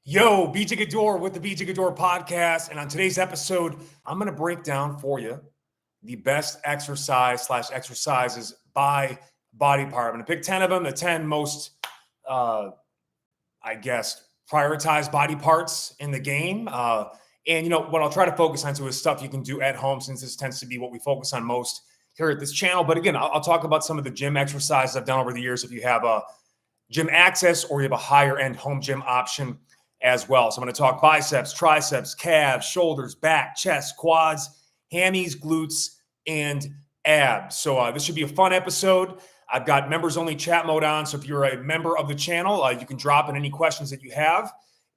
Yo, BJ Gaddour with the BJ Gaddour podcast. And on today's episode, I'm going to break down for you the best exercises by body part. I'm going to pick 10 of them, the 10 most, prioritized body parts in the game. And what I'll try to focus on is stuff you can do at home, since this tends to be what we focus on most here at this channel. But again, I'll talk about some of the gym exercises I've done over the years if you have a gym access or you have a higher end home gym option as well. So I'm going to talk biceps, triceps, calves, shoulders, back, chest, quads, hammies, glutes, and abs. So this should be a fun episode. I've got members only chat mode on. So if you're a member of the channel, you can drop in any questions that you have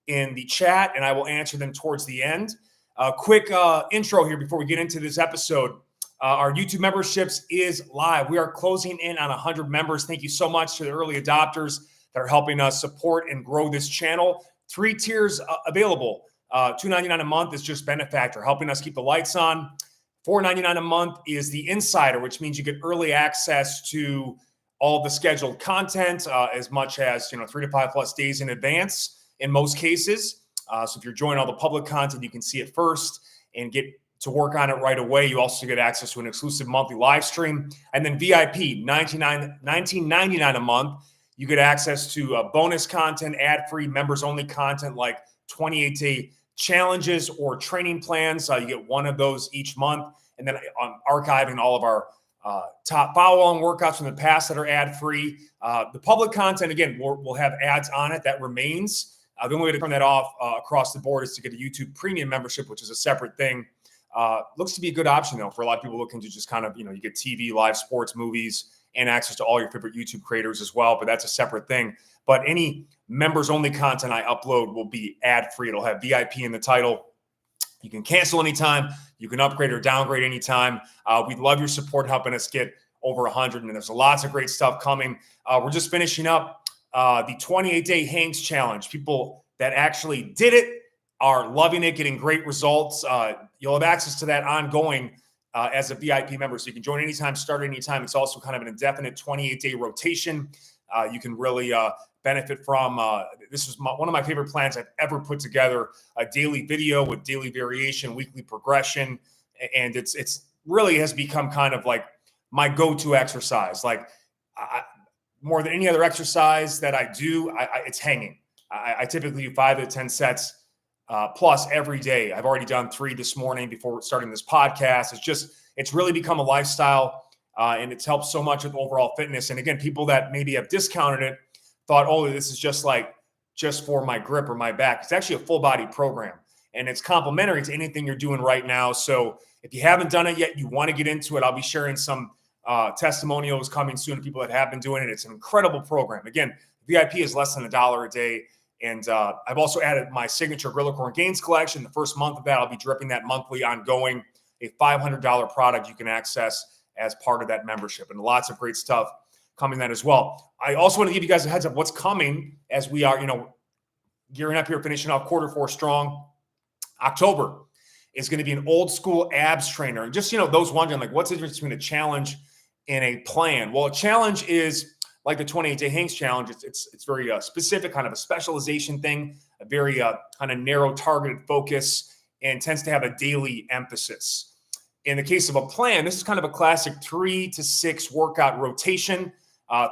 in the chat and I will answer them towards the end. Quick intro here before we get into this episode. Our YouTube memberships is live. We are closing in on 100 members. Thank you so much to the early adopters that are helping us support and grow this channel. 3 tiers available. $2.99 a month is just benefactor, helping us keep the lights on. $4.99 a month is the insider, which means you get early access to all the scheduled content, as much as 3 to 5 plus days in advance in most cases. So if you're joining all the public content, you can see it first and get to work on it right away. You also get access to an exclusive monthly live stream. And then VIP, $19.99 a month. You get access to bonus content, ad-free, members-only content like 28-day challenges or training plans. You get one of those each month. And then archiving all of our top follow-along workouts from the past that are ad-free. The public content, again, we'll have ads on it. That remains. The only way to turn that off across the board is to get a YouTube premium membership, which is a separate thing. Looks to be a good option, though, for a lot of people looking to just kind of, you get TV, live sports, movies, and access to all your favorite YouTube creators as well. But that's a separate thing. But any members-only content I upload will be ad-free. It'll have VIP in the title. You can cancel anytime. You can upgrade or downgrade anytime. We'd love your support helping us get over 100. And there's lots of great stuff coming. We're just finishing up the 28-day Hanks Challenge. People that actually did it are loving it, getting great results. You'll have access to that ongoing as a VIP member. So you can join anytime, start anytime. It's also kind of an indefinite 28-day rotation. You can really benefit from. This was one of my favorite plans I've ever put together, a daily video with daily variation, weekly progression. And it's really has become kind of like my go-to exercise. Like more than any other exercise that I do, it's hanging. I typically do 5 to 10 sets plus every day. I've already done 3 this morning before starting this podcast. It's really become a lifestyle and it's helped so much with overall fitness. And again, people that maybe have discounted it thought, oh, this is just for my grip or my back. It's actually a full body program and it's complementary to anything you're doing right now. So if you haven't done it yet, you want to get into it. I'll be sharing some testimonials coming soon of people that have been doing it. It's an incredible program. Again, VIP is less than $1 a day. And I've also added my signature Gorilla Core Gains collection. The first month of that, I'll be dripping that monthly ongoing, a $500 product you can access as part of that membership. And lots of great stuff coming that as well. I also want to give you guys a heads up what's coming as we are, gearing up here, finishing off Q4 strong. October is going to be an old school abs trainer. And just, those wondering, like, what's the difference between a challenge and a plan? Well, a challenge is like the 28-day Hanks Challenge. It's very specific, kind of a specialization thing, a very kind of narrow targeted focus, and tends to have a daily emphasis. In the case of a plan, this is kind of a classic 3 to 6 workout rotation.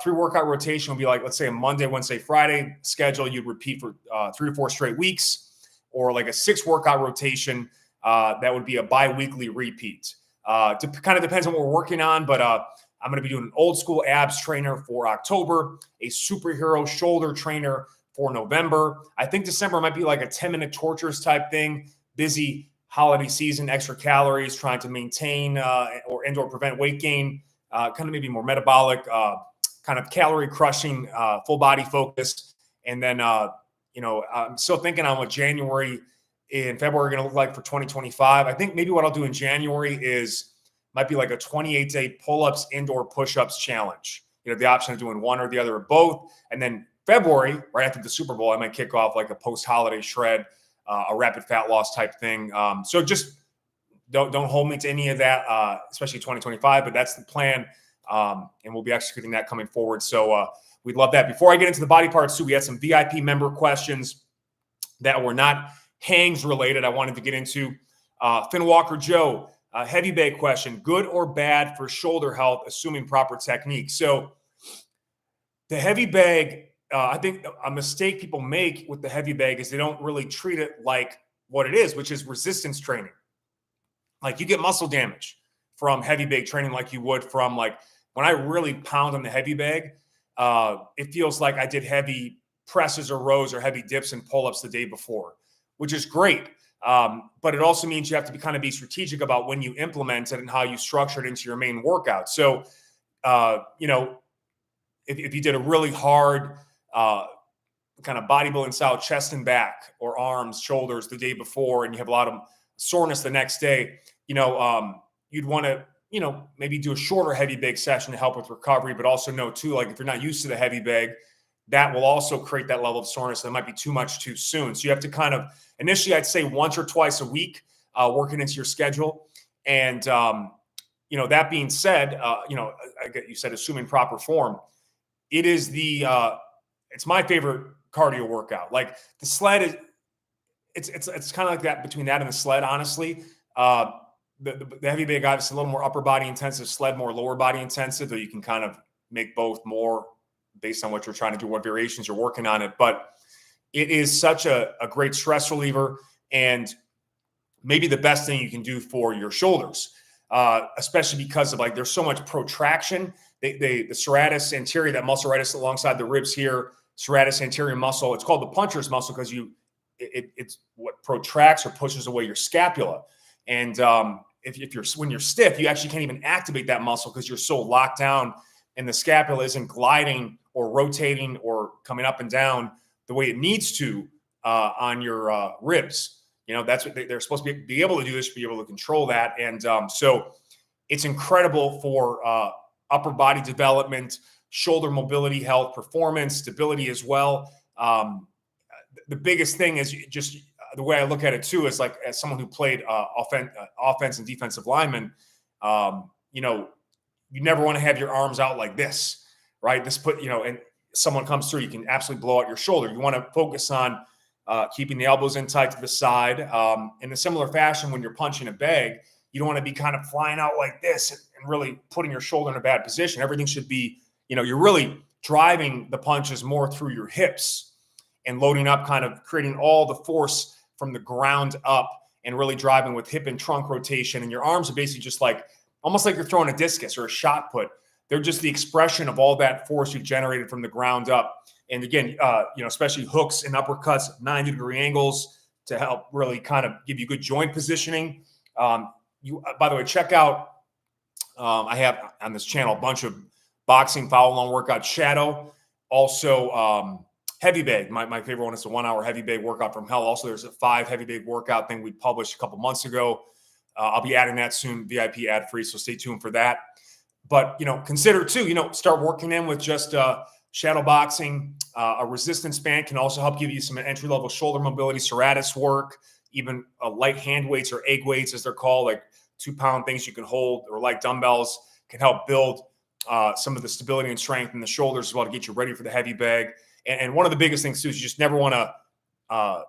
3 workout rotation will be like, let's say a Monday, Wednesday, Friday schedule. You'd repeat for 3 to 4 straight weeks, or like a 6 workout rotation. That would be a bi-weekly repeat. Kind of depends on what we're working on, but I'm going to be doing an old school abs trainer for October, a superhero shoulder trainer for November. I think December might be like a 10-minute tortures type thing. Busy holiday season, extra calories, trying to maintain or prevent weight gain, kind of maybe more metabolic, kind of calorie crushing, full body focus. And then, I'm still thinking on what January and February are going to look like for 2025. I think maybe what I'll do in January might be like a 28-day pull-ups, indoor push-ups challenge. The option of doing one or the other or both. And then February, right after the Super Bowl, I might kick off like a post-holiday shred, a rapid fat loss type thing. So just don't hold me to any of that, especially 2025, but that's the plan. And we'll be executing that coming forward. So we'd love that. Before I get into the body parts too, we had some VIP member questions. that were not hangs related, I wanted to get into. Finn Walker Joe, heavy bag question: good or bad for shoulder health, assuming proper technique? So the heavy bag, I think a mistake people make with the heavy bag is they don't really treat it like what it is, which is resistance training. Like, you get muscle damage from heavy bag training like you would from, like, when I really pound on the heavy bag, it feels like I did heavy presses or rows or heavy dips and pull-ups the day before, which is great. But it also means you have to be strategic about when you implement it and how you structure it into your main workout. So, if you did a really hard kind of bodybuilding style chest and back or arms, shoulders the day before, and you have a lot of soreness the next day, you'd want to, maybe do a shorter heavy bag session to help with recovery, but also know too, like, if you're not used to the heavy bag, that will also create that level of soreness that might be too much too soon. So you have to initially, I'd say once or twice a week, working into your schedule. And, that being said, you said assuming proper form, it is it's my favorite cardio workout. Like, the sled is, it's kind of like that between that and the sled, honestly. The heavy bag, obviously a little more upper body intensive, sled more lower body intensive, though you can kind of make both more based on what you're trying to do, what variations you're working on it. But it is such a great stress reliever, and maybe the best thing you can do for your shoulders, especially because of, like, there's so much protraction. The serratus anterior, that muscle right alongside the ribs here, serratus anterior muscle, it's called the puncher's muscle because it's what protracts or pushes away your scapula. And when you're stiff, you actually can't even activate that muscle because you're so locked down, and the scapula isn't gliding or rotating or coming up and down the way it needs to on your ribs. That's what they're supposed to be able to do, this, be able to control that. And so it's incredible for upper body development, shoulder mobility, health, performance, stability as well. The biggest thing is just the way I look at it too is, like, as someone who played offense and defensive lineman, you never want to have your arms out like this, right? And someone comes through, you can absolutely blow out your shoulder. You want to focus on keeping the elbows in tight to the side. In a similar fashion, when you're punching a bag, you don't want to be kind of flying out like this and really putting your shoulder in a bad position. Everything should be, you're really driving the punches more through your hips and loading up, kind of creating all the force from the ground up and really driving with hip and trunk rotation. And your arms are basically just almost like you're throwing a discus or a shot put. They're just the expression of all that force you generated from the ground up. And again, especially hooks and uppercuts, 90-degree angles to help really kind of give you good joint positioning. By the way, check out, I have on this channel a bunch of boxing follow-along workout, shadow, also heavy bag. My favorite one is the 1-hour heavy bag workout from hell. Also, there's a 5 heavy bag workout thing we published a couple months ago. I'll be adding that soon, VIP ad-free, so stay tuned for that. But, consider too, start working in with just shadow boxing. A resistance band can also help give you some entry-level shoulder mobility, serratus work, even light hand weights or egg weights, as they're called, like 2-pound things you can hold, or like dumbbells, can help build some of the stability and strength in the shoulders as well to get you ready for the heavy bag. And one of the biggest things too is you just never want to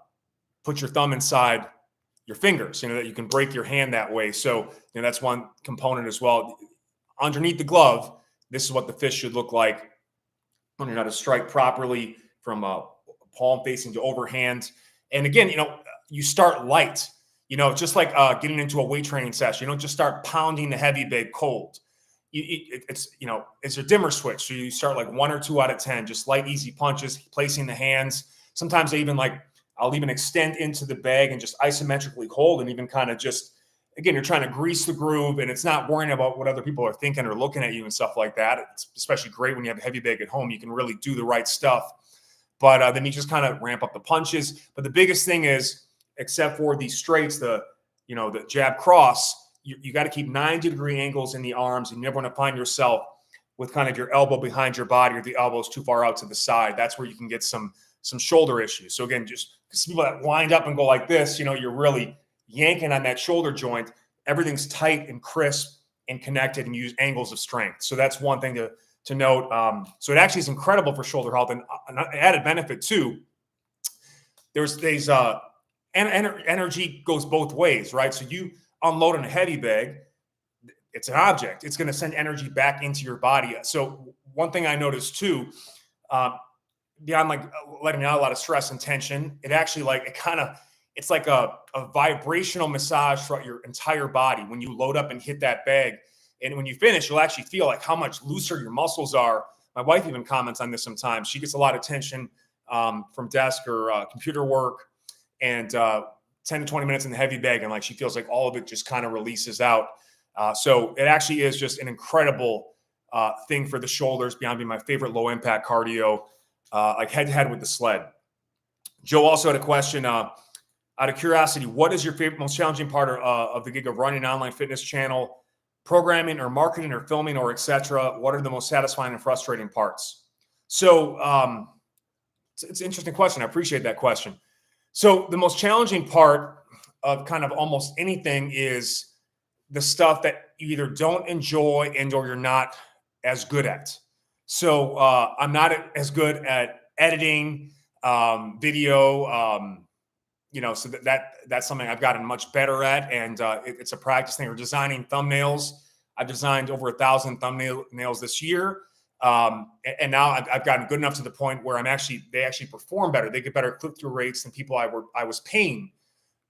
put your thumb inside your fingers, that you can break your hand that way. So that's one component as well. Underneath the glove, this is what the fist should look like. Learning how to strike properly from palm facing to overhand. And again, you start light, just like getting into a weight training session. You don't just start pounding the heavy bag cold. It's a dimmer switch. So you start like 1 or 2 out of 10, just light, easy punches, placing the hands. Sometimes I'll even extend into the bag and just isometrically hold, and even kind of just, again, you're trying to grease the groove, and it's not worrying about what other people are thinking or looking at you and stuff like that. It's especially great when you have a heavy bag at home. You can really do the right stuff. But then you just kind of ramp up the punches. But the biggest thing is, except for these straights, the jab cross, you got to keep 90-degree angles in the arms, and you never want to find yourself with kind of your elbow behind your body or the elbows too far out to the side. That's where you can get some shoulder issues. So again, just people that wind up and go like this, you're really yanking on that shoulder joint. Everything's tight and crisp and connected, and use angles of strength. So that's one thing to note. So it actually is incredible for shoulder health. And an added benefit too, there's energy goes both ways, right? So you unload in a heavy bag, it's an object. It's going to send energy back into your body. So one thing I noticed too, beyond like letting out a lot of stress and tension, it actually it's like a vibrational massage throughout your entire body when you load up and hit that bag. And when you finish, you'll actually feel like how much looser your muscles are. My wife even comments on this sometimes. She gets a lot of tension from desk or computer work, and 10 to 20 minutes in the heavy bag, and like she feels like all of it just kind of releases out. So it actually is just an incredible thing for the shoulders, beyond being my favorite low impact cardio, like head to head with the sled. Joe also had a question, out of curiosity, what is your favorite, most challenging part of the gig of running an online fitness channel, programming or marketing or filming or etc.? What are the most satisfying and frustrating parts? So it's an interesting question. I appreciate that question. So the most challenging part of kind of almost anything is the stuff that you either don't enjoy and or you're not as good at. So I'm not as good at editing video, so that's something I've gotten much better at, and it's a practice thing. Or designing thumbnails. I've designed over 1,000 thumbnails this year, and now I've gotten good enough to the point where they actually perform better. They get better click-through rates than people I was paying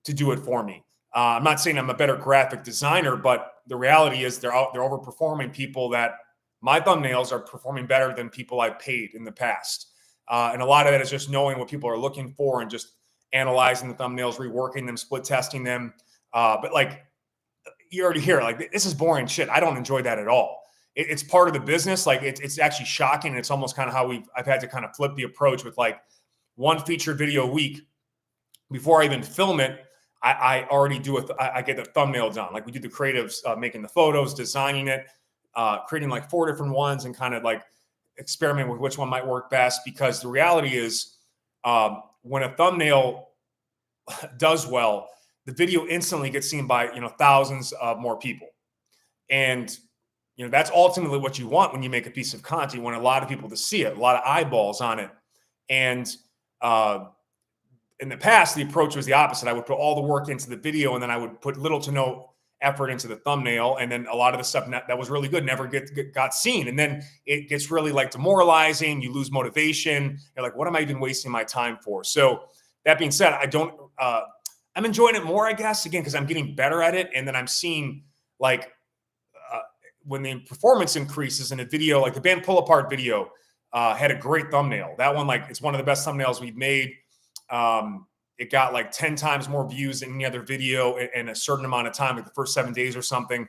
to do it for me. I'm not saying I'm a better graphic designer, but the reality is they're overperforming people that my thumbnails are performing better than people I've paid in the past. And a lot of that is just knowing what people are looking for and just analyzing the thumbnails, reworking them, split testing them. But like you already hear, like, this is boring shit. I don't enjoy that at all. It's part of the business. Like it's actually shocking. And it's almost kind of how I've had to kind of flip the approach with like one featured video a week. Before I even film it, I already do it. I get the thumbnail done. Like we do the creatives, making the photos, designing it, creating like 4 different ones, and kind of like experiment with which one might work best. Because the reality is, when a thumbnail does well, the video instantly gets seen by thousands of more people, and that's ultimately what you want when you make a piece of content. You want a lot of people to see it, a lot of eyeballs on it, and in the past, the approach was the opposite. I would put all the work into the video, and then I would put little to no effort into the thumbnail. And then a lot of the stuff that was really good never got seen. And then it gets really like demoralizing. You lose motivation. You're like, what am I even wasting my time for? So that being said, I'm enjoying it more, I guess, again, because I'm getting better at it. And then I'm seeing like when the performance increases in a video, like the band Pull Apart video had a great thumbnail. That one, like, it's one of the best thumbnails we've made. It got like 10 times more views than any other video in a certain amount of time, like the first 7 days or something.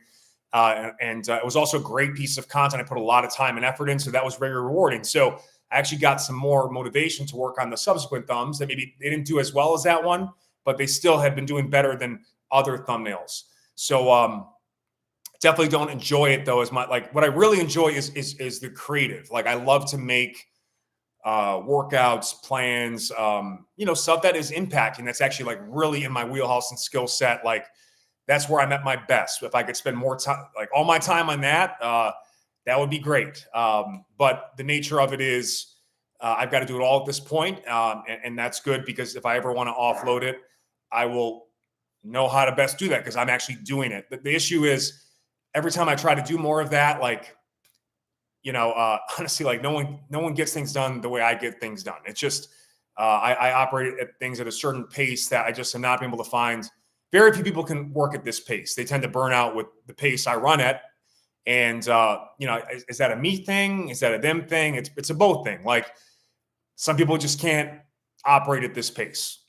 It was also a great piece of content. I put a lot of time and effort in, so that was very rewarding. So I actually got some more motivation to work on the subsequent thumbs that maybe they didn't do as well as that one, but they still had been doing better than other thumbnails. So definitely don't enjoy it though as much. Like what I really enjoy is the creative. Like I love to make workouts, plans, stuff that is impacting. That's actually like really in my wheelhouse and skill set. Like that's where I'm at my best. If I could spend more time, like all my time on that, that would be great. But the nature of it is I've got to do it all at this point. And that's good, because if I ever want to offload it, I will know how to best do that because I'm actually doing it. The issue is every time I try to do more of that, like, honestly, like no one gets things done the way I get things done. It's just, I operate at things at a certain pace that I just am not able to find. Very few people can work at this pace. They tend to burn out with the pace I run at. And, is that a me thing? Is that a them thing? It's a both thing. Like some people just can't operate at this pace,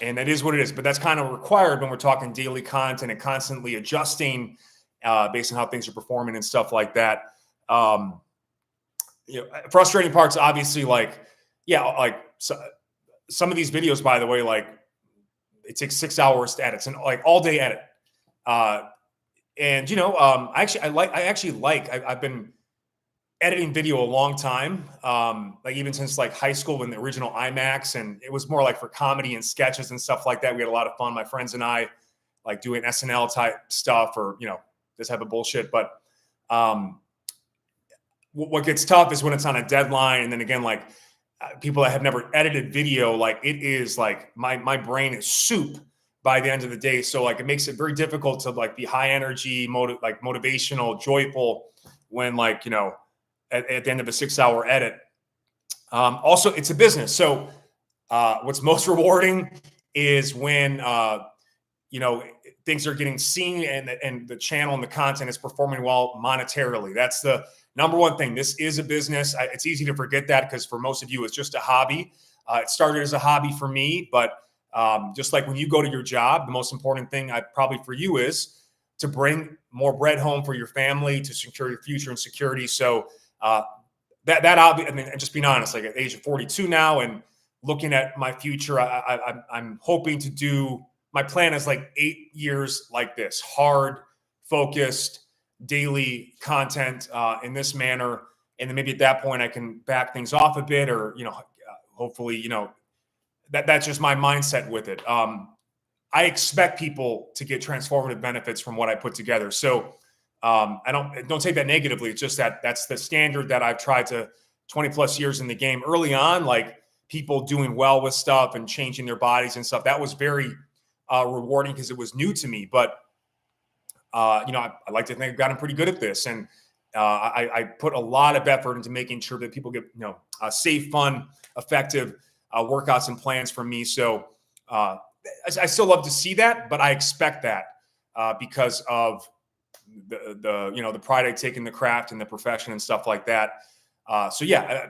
and that is what it is. But that's kind of required when we're talking daily content and constantly adjusting based on how things are performing and stuff like that. Frustrating parts, obviously, like some of these videos, by the way, like it takes 6 hours to edit, and like all day edit. I've been editing video a long time. Like even since like high school when the original IMAX, and it was more like for comedy and sketches and stuff like that. We had a lot of fun. My friends and I like doing SNL type stuff or, this type of bullshit. But, what gets tough is when it's on a deadline. And then again, like people that have never edited video, like it is like my brain is soup by the end of the day. So like it makes it very difficult to like be high energy, motivational, joyful when like, at the end of a 6-hour edit. Also, it's a business. So what's most rewarding is when things are getting seen and the channel and the content is performing well monetarily. That's the number one thing. This is a business. It's easy to forget that because for most of you, it's just a hobby. It started as a hobby for me, but just like when you go to your job, the most important thing probably for you is to bring more bread home for your family, to secure your future and security. So I mean, just being honest, like at the age of 42 now and looking at my future, I'm hoping to do, my plan is like 8 years like this, hard, focused, daily content in this manner. And then maybe at that point I can back things off a bit or, hopefully, that's just my mindset with it. I expect people to get transformative benefits from what I put together. So I don't take that negatively. It's just that's the standard that I've tried to 20 plus years in the game. Early on, like people doing well with stuff and changing their bodies and stuff, that was very rewarding because it was new to me. But I like to think I've gotten pretty good at this, and I put a lot of effort into making sure that people get safe, fun, effective workouts and plans from me. So I still love to see that, but I expect that because of the pride I take in the craft and the profession and stuff like that. So yeah,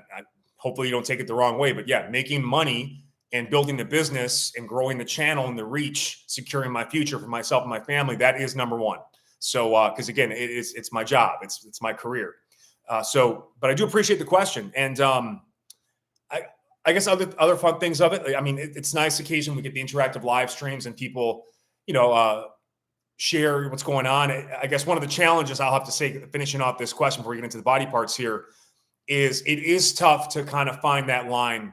hopefully you don't take it the wrong way, but yeah, making money and building the business and growing the channel and the reach, securing my future for myself and my family, that is number one. So, because again, it's my job, it's my career. But I do appreciate the question, and I guess other fun things of it. I mean, it's nice occasionally we get the interactive live streams and people, share what's going on. I guess one of the challenges I'll have to say, finishing off this question before we get into the body parts here, is it is tough to kind of find that line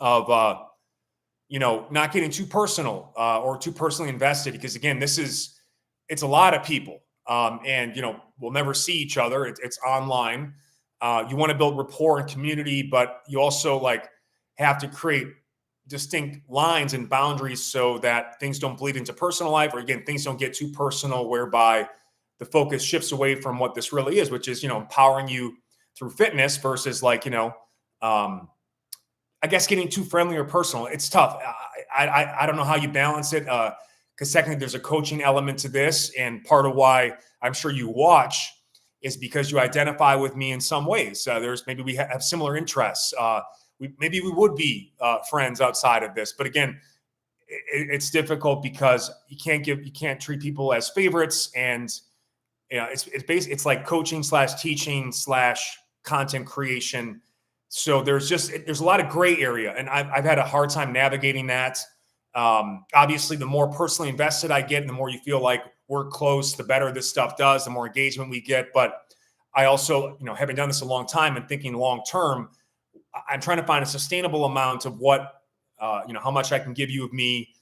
of, not getting too personal or too personally invested, because again, it's a lot of people and, we'll never see each other. It's online. You want to build rapport and community, but you also have to create distinct lines and boundaries so that things don't bleed into personal life, or again, things don't get too personal whereby the focus shifts away from what this really is, which is, empowering you through fitness versus I guess getting too friendly or personal. It's tough. I don't know how you balance it. Because secondly, there's a coaching element to this. And part of why I'm sure you watch is because you identify with me in some ways. Maybe we have similar interests. Maybe we would be friends outside of this. But again, it's difficult because you can't treat people as favorites. And it's like coaching / teaching / content creation. So there's a lot of gray area, and I've had a hard time navigating that. Obviously, the more personally invested I get, and the more you feel like we're close, the better this stuff does, the more engagement we get. But I also, having done this a long time and thinking long term, I'm trying to find a sustainable amount of what, how much I can give you of me,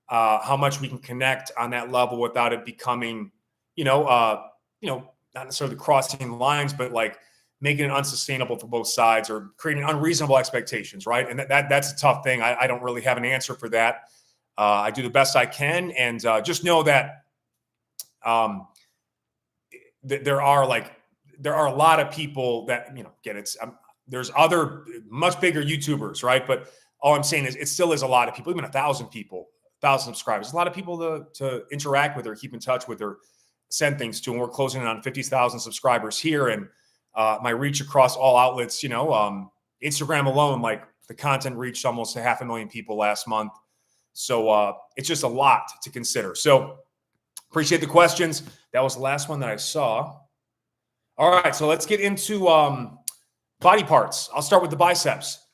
how much we can connect on that level without it becoming, not necessarily crossing lines, but making it unsustainable for both sides or creating unreasonable expectations, right? And that's a tough thing. I don't really have an answer for that. I do the best I can, and just know that there are a lot of people that get it. There's other much bigger YouTubers, right? But all I'm saying is it still is a lot of people, even 1,000 people, 1,000 subscribers. A lot of people to interact with or keep in touch with or send things to. And we're closing in on 50,000 subscribers here, and my reach across all outlets, Instagram alone, the content reached almost 500,000 people last month. So it's just a lot to consider. So appreciate the questions. That was the last one that I saw. All right, so let's get into body parts. I'll start with the biceps.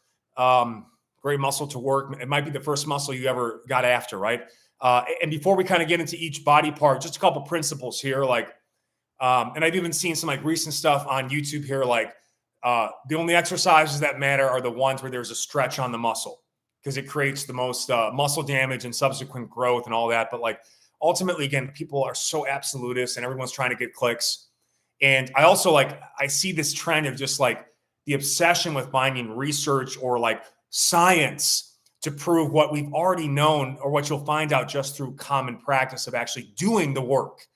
Great muscle to work. It might be the first muscle you ever got after, right? And before we kind of get into each body part, just a couple principles here, and I've even seen some recent stuff on YouTube here, the only exercises that matter are the ones where there's a stretch on the muscle, because it creates the most muscle damage and subsequent growth and all that. But ultimately, again, people are so absolutist and everyone's trying to get clicks. And I also I see this trend of just the obsession with finding research or like science to prove what we've already known or what you'll find out just through common practice of actually doing the work.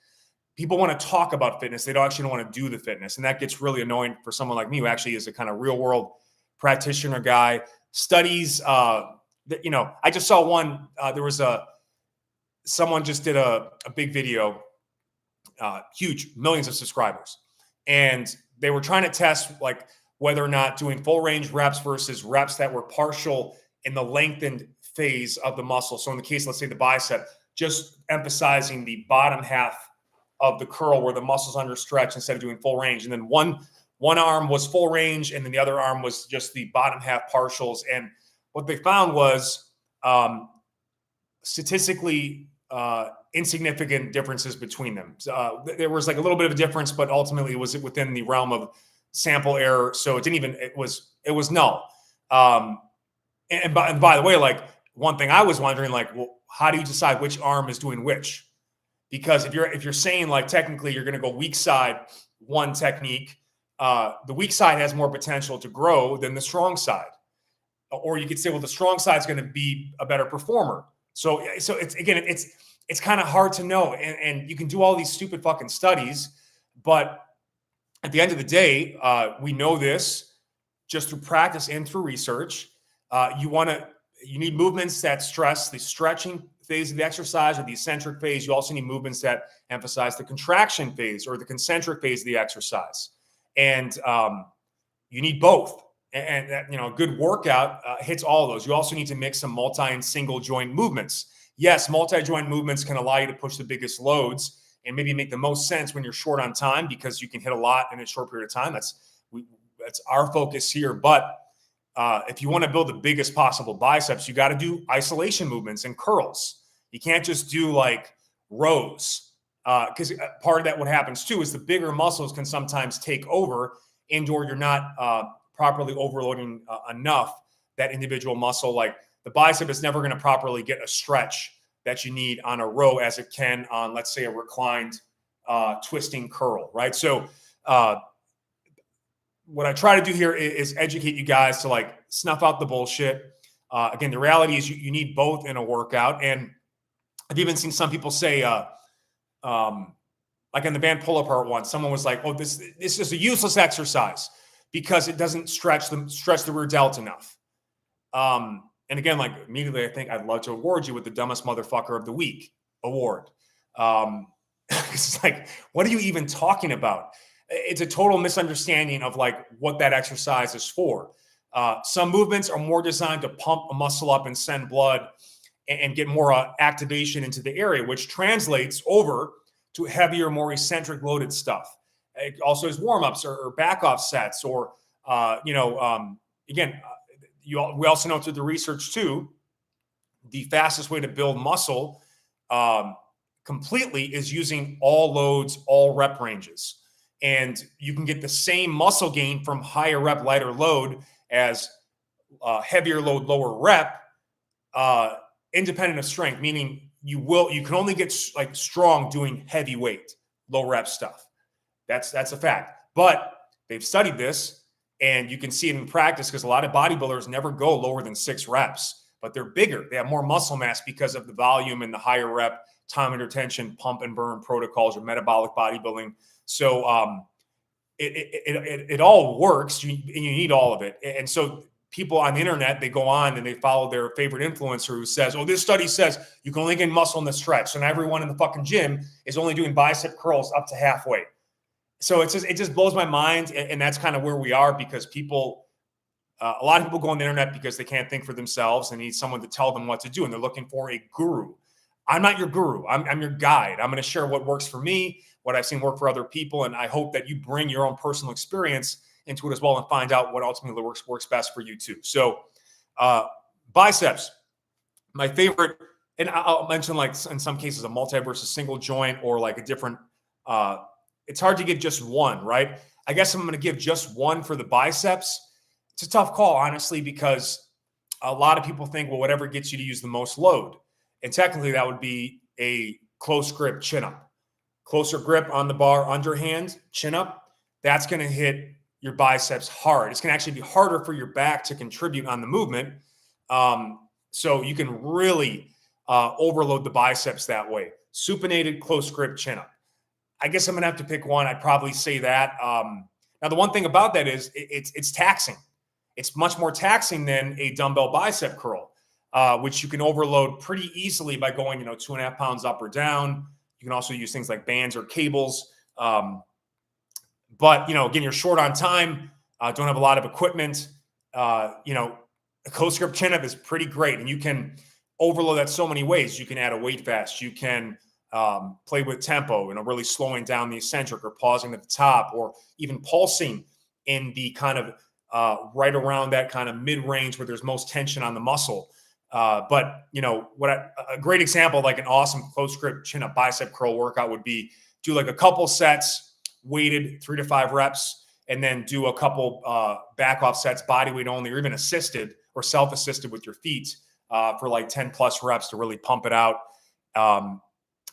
People want to talk about fitness. They don't actually want to do the fitness. And that gets really annoying for someone like me who actually is a kind of real world practitioner guy. Studies, I just saw one, there was someone just did a big video, huge, millions of subscribers. And they were trying to test like whether or not doing full range reps versus reps that were partial in the lengthened phase of the muscle. So in the case, let's say the bicep, just emphasizing the bottom half of the curl where the muscle's under stretch instead of doing full range. And then one arm was full range and then the other arm was just the bottom half partials. And what they found was statistically insignificant differences between them. There was like a little bit of a difference, but ultimately it was within the realm of sample error. So it was null. And by the way, like one thing I was wondering, like, well, how do you decide which arm is doing which? Because if you're saying like technically you're going to go weak side one technique, the weak side has more potential to grow than the strong side. Or you could say, well, the strong side is going to be a better performer. So it's kind of hard to know. And you can do all these stupid fucking studies, but at the end of the day, we know this just through practice and through research. You need movements that stress the stretching phase of the exercise or the eccentric phase. You also need movements that emphasize the contraction phase or the concentric phase of the exercise. And you need both. And a good workout hits all of those. You also need to mix some multi and single joint movements. Yes, multi-joint movements can allow you to push the biggest loads and maybe make the most sense when you're short on time because you can hit a lot in a short period of time. That's our focus here. But if you want to build the biggest possible biceps, you got to do isolation movements and curls. You can't just do like rows because part of that what happens too is the bigger muscles can sometimes take over and/or you're not properly overloading enough that individual muscle. Like the bicep is never going to properly get a stretch that you need on a row as it can on, let's say, a reclined twisting curl, right? So what I try to do here is educate you guys to like snuff out the bullshit. Again, the reality is you need both in a workout. And I've even seen some people say, like in the band pull apart one, someone was like, "Oh, this is a useless exercise because it doesn't stretch the rear delt enough." And again, like immediately, I think I'd love to award you with the dumbest motherfucker of the week award. It's like, what are you even talking about? It's a total misunderstanding of like what that exercise is for. Some movements are more designed to pump a muscle up and send blood and get more activation into the area, which translates over to heavier, more eccentric loaded stuff. It also has warm-ups or back-off sets or, again, we also know through the research too, the fastest way to build muscle completely is using all loads, all rep ranges. And you can get the same muscle gain from higher rep, lighter load as heavier load, lower rep, independent of strength, meaning you can only get like strong doing heavy weight, low rep stuff. That's a fact. But they've studied this and you can see it in practice because a lot of bodybuilders never go lower than 6 reps, but they're bigger. They have more muscle mass because of the volume and the higher rep, time under tension, pump and burn protocols or metabolic bodybuilding. So it all works. You need all of it. And so people on the internet, they go on and they follow their favorite influencer who says, "Oh, this study says you can only get muscle in the stretch." So now everyone in the fucking gym is only doing bicep curls up to halfway. So it just blows my mind. And that's kind of where we are because a lot of people go on the internet because they can't think for themselves and need someone to tell them what to do. And they're looking for a guru. I'm not your guru. I'm your guide. I'm going to share what works for me, what I've seen work for other people. And I hope that you bring your own personal experience into it as well and find out what ultimately works best for you too. So biceps, my favorite, and I'll mention like in some cases a multi versus single joint or like a different, it's hard to get just one, right? I guess I'm going to give just one for the biceps. It's a tough call, honestly, because a lot of people think, well, whatever gets you to use the most load. And technically that would be a close grip chin up. Closer grip on the bar, underhand, chin up. That's going to hit your biceps hard. It's going to actually be harder for your back to contribute on the movement. So you can really overload the biceps that way. Supinated close grip chin up. I guess I'm going to have to pick one. I'd probably say that. Now, the one thing about that is it's taxing. It's much more taxing than a dumbbell bicep curl, which you can overload pretty easily by going, 2.5 pounds up or down. You can also use things like bands or cables. But, again, you're short on time, don't have a lot of equipment. A close grip chin up is pretty great. And you can overload that so many ways. You can add a weight vest. You can play with tempo, really slowing down the eccentric or pausing at the top, or even pulsing in the kind of right around that kind of mid-range where there's most tension on the muscle. But a great example, like an awesome close grip chin up bicep curl workout would be do like a couple sets weighted 3 to 5 reps, and then do a couple back off sets, body weight only, or even assisted or self-assisted with your feet for like 10 plus reps to really pump it out.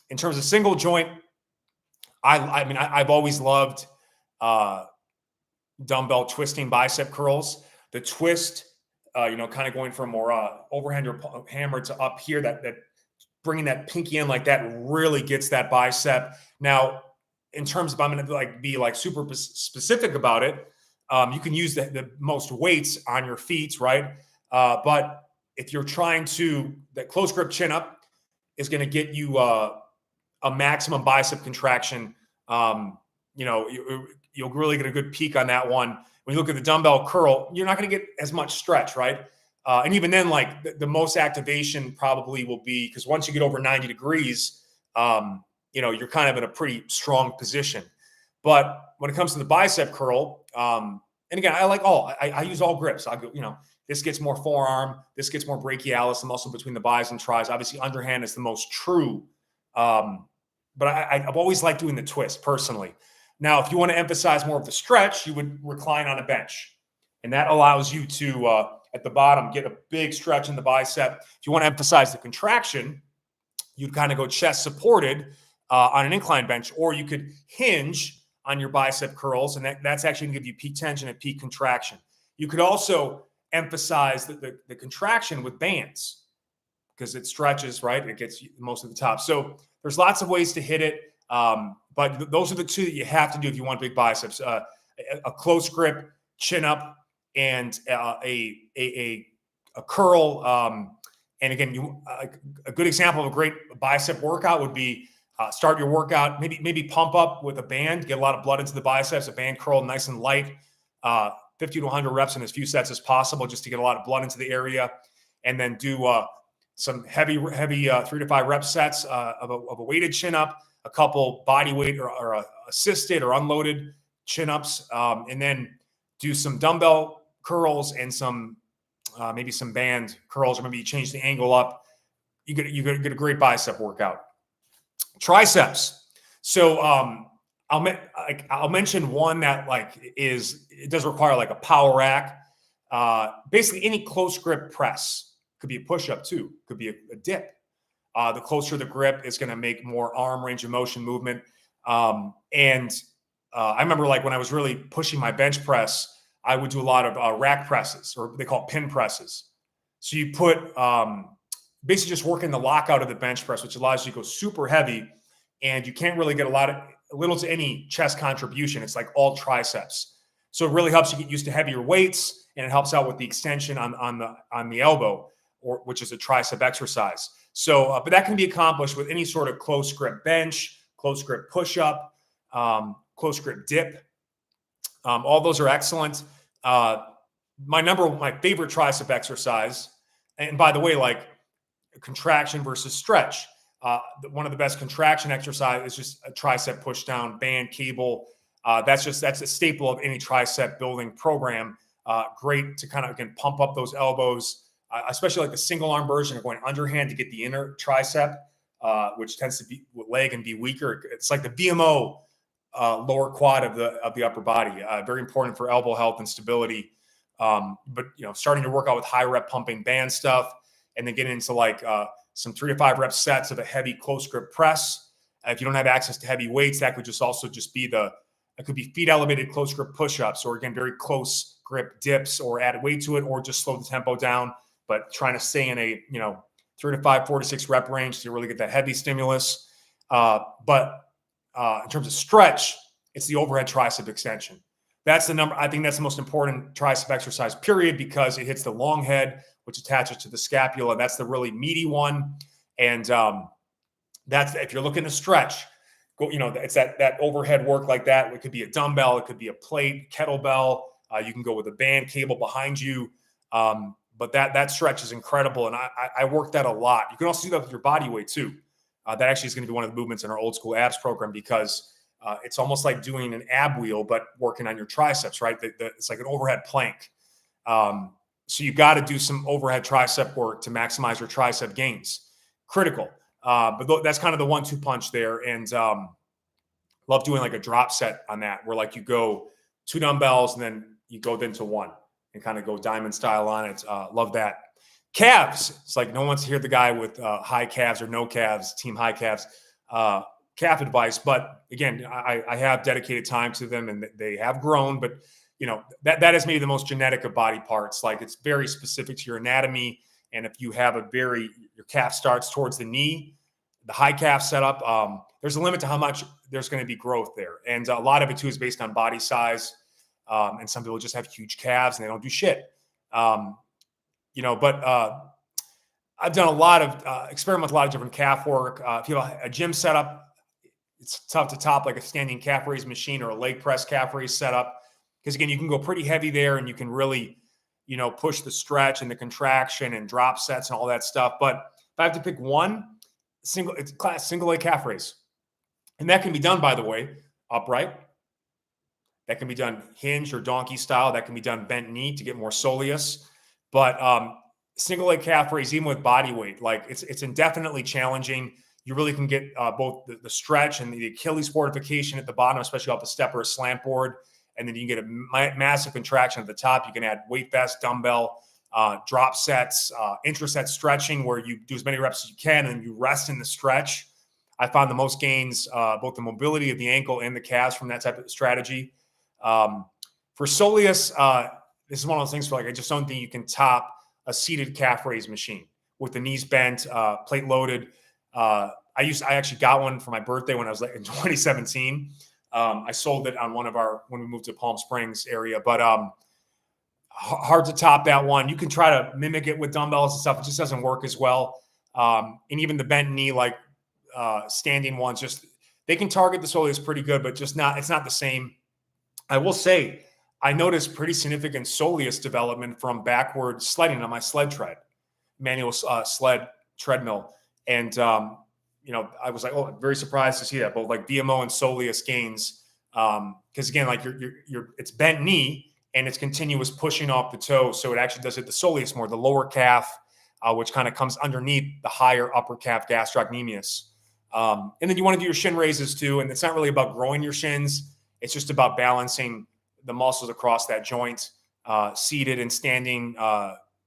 In terms of single joint, I've always loved dumbbell twisting bicep curls. The twist, kind of going from more overhand or hammer to up here, that bringing that pinky in like that really gets that bicep. Now, in terms of, I'm going to be super specific about it. You can use the most weights on your feet, right? But if you're trying to, that close grip chin up is going to get you a maximum bicep contraction. You'll really get a good peak on that one. When you look at the dumbbell curl, you're not going to get as much stretch, right? And even then, the most activation probably will be, because once you get over 90 degrees, you're kind of in a pretty strong position. But when it comes to the bicep curl, and again, I use all grips. I go, this gets more forearm, this gets more brachialis, the muscle between the bis and tris. Obviously, underhand is the most true. But I've always liked doing the twist personally. Now, if you want to emphasize more of the stretch, you would recline on a bench. And that allows you to, at the bottom, get a big stretch in the bicep. If you want to emphasize the contraction, you'd kind of go chest supported on an incline bench, or you could hinge on your bicep curls, and that's actually going to give you peak tension and peak contraction. You could also emphasize the contraction with bands, because it stretches, right? It gets most of the top. So there's lots of ways to hit it. But those are the two that you have to do if you want big biceps: a close grip chin up and a curl. And again, a good example of a great bicep workout would be start your workout, maybe pump up with a band, get a lot of blood into the biceps, a band curl nice and light, 50 to 100 reps in as few sets as possible, just to get a lot of blood into the area. And then do some heavy 3 to 5 rep sets of a weighted chin up, a couple body weight or assisted or unloaded chin ups, and then do some dumbbell curls and some maybe some band curls, or maybe you change the angle up. You get a great bicep workout. Triceps. So I'll mention one that it does require a power rack. Basically any close grip press. Could be a push-up too. Could be a dip. The closer the grip is going to make more arm range of motion movement. I remember when I was really pushing my bench press, I would do a lot of rack presses, or they call it pin presses. So you put basically just working the lockout of the bench press, which allows you to go super heavy, and you can't really get little to any chest contribution. It's like all triceps. So it really helps you get used to heavier weights, and it helps out with the extension on the elbow, which is a tricep exercise. So, but that can be accomplished with any sort of close grip bench, close grip push-up, close grip dip. All those are excellent. My favorite tricep exercise, and by the way, contraction versus stretch. One of the best contraction exercise is just a tricep push down, band, cable. That's a staple of any tricep building program. Great to kind of, again, pump up those elbows, especially the single arm version of going underhand to get the inner tricep, which tends to be with leg and be weaker. It's like the VMO lower quad of the upper body. Very important for elbow health and stability. But starting to work out with high rep pumping band stuff, and then getting into some 3 to 5 rep sets of a heavy close grip press. If you don't have access to heavy weights, that could just be the It could be feet elevated, close grip push-ups, or again, very close grip dips, or add weight to it, or just slow the tempo down, but trying to stay in a, 3 to 5, 4 to 6 rep range to really get that heavy stimulus. But in terms of stretch, it's the overhead tricep extension. That's the number. I think that's the most important tricep exercise, period, because it hits the long head, which attaches to the scapula. That's the really meaty one. And that's, if you're looking to stretch, go, it's that overhead work like that. It could be a dumbbell, it could be a plate, kettlebell. You can go with a band cable behind you. But that stretch is incredible. And I work that a lot. You can also do that with your body weight too. That actually is going to be one of the movements in our old school abs program, because it's almost like doing an ab wheel, but working on your triceps, right? It's like an overhead plank. So you got to do some overhead tricep work to maximize your tricep gains. Critical. But that's kind of the 1-2 punch there. And love doing like a drop set on that, where like you go 2 dumbbells and then you go into 1 and kind of go diamond style on it. Love that. Calves. It's like no one wants to hear the guy with high calves or no calves, team high calves, calf advice. But again, I have dedicated time to them, and they have grown. But that is maybe the most genetic of body parts. Like, it's very specific to your anatomy. And if you have your calf starts towards the knee, the high calf setup, there's a limit to how much there's going to be growth there. And a lot of it too is based on body size. And some people just have huge calves and they don't do shit. But I've done a lot of experiment with a lot of different calf work. If you have a gym setup, it's tough to top like a standing calf raise machine or a leg press calf raise setup, because again, you can go pretty heavy there and you can really, push the stretch and the contraction and drop sets and all that stuff. But if I have to pick one, single leg calf raise, and that can be done, by the way, upright. That can be done hinge or donkey style. That can be done bent knee to get more soleus. But single leg calf raise, even with body weight, like it's indefinitely challenging. You really can get both the stretch and the Achilles fortification at the bottom, especially off a step or a slant board. And then you can get a massive contraction at the top. You can add weight vest, dumbbell, drop sets, intraset stretching, where you do as many reps as you can and you rest in the stretch. I found the most gains, both the mobility of the ankle and the calves from that type of strategy. For soleus, this is one of those things where I just don't think you can top a seated calf raise machine with the knees bent, plate loaded. I actually got one for my birthday when I was in 2017. I sold it on when we moved to Palm Springs area, but hard to top that one. You can try to mimic it with dumbbells and stuff. It just doesn't work as well. And even the bent knee, like standing ones, they can target the soleus pretty good, but it's not the same. I will say, I noticed pretty significant soleus development from backward sledding on my sled tread, manual sled treadmill. And, I was like, I'm very surprised to see that, both like VMO and soleus gains. Because again, like it's bent knee and it's continuous pushing off the toe. So it actually does hit the soleus more, the lower calf, which kind of comes underneath the higher upper calf gastrocnemius. And then you want to do your shin raises too. And it's not really about growing your shins. It's just about balancing the muscles across that joint. Seated and standing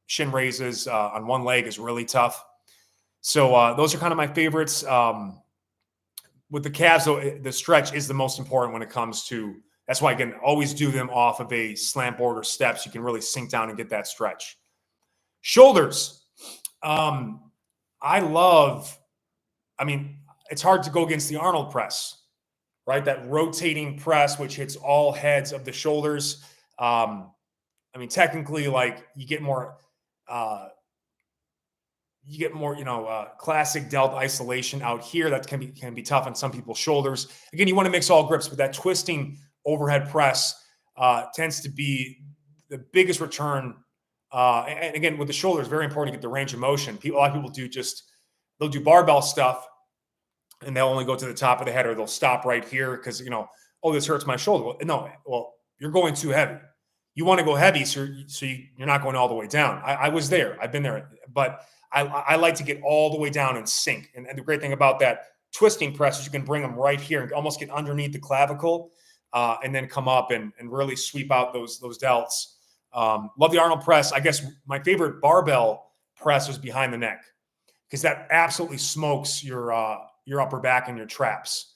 shin raises on one leg is really tough. So those are kind of my favorites. With the calves, though, the stretch is the most important when it comes to. That's why, again, always do them off of a slant board or steps. You can really sink down and get that stretch. Shoulders. It's hard to go against the Arnold press, right? That rotating press, which hits all heads of the shoulders. Technically, like you get more classic delt isolation out here. That can be tough on some people's shoulders. Again, you want to mix all grips, but that twisting overhead press tends to be the biggest return. And again, with the shoulders, very important to get the range of motion. A lot of people they'll do barbell stuff and they'll only go to the top of the head, or they'll stop right here because, this hurts my shoulder. Well, you're going too heavy. You want to go heavy, so you're not going all the way down. I was there. I've been there. But I like to get all the way down and sink. And the great thing about that twisting press is you can bring them right here and almost get underneath the clavicle and then come up and really sweep out those delts. Love the Arnold press. I guess my favorite barbell press was behind the neck, because that absolutely smokes your upper back and your traps.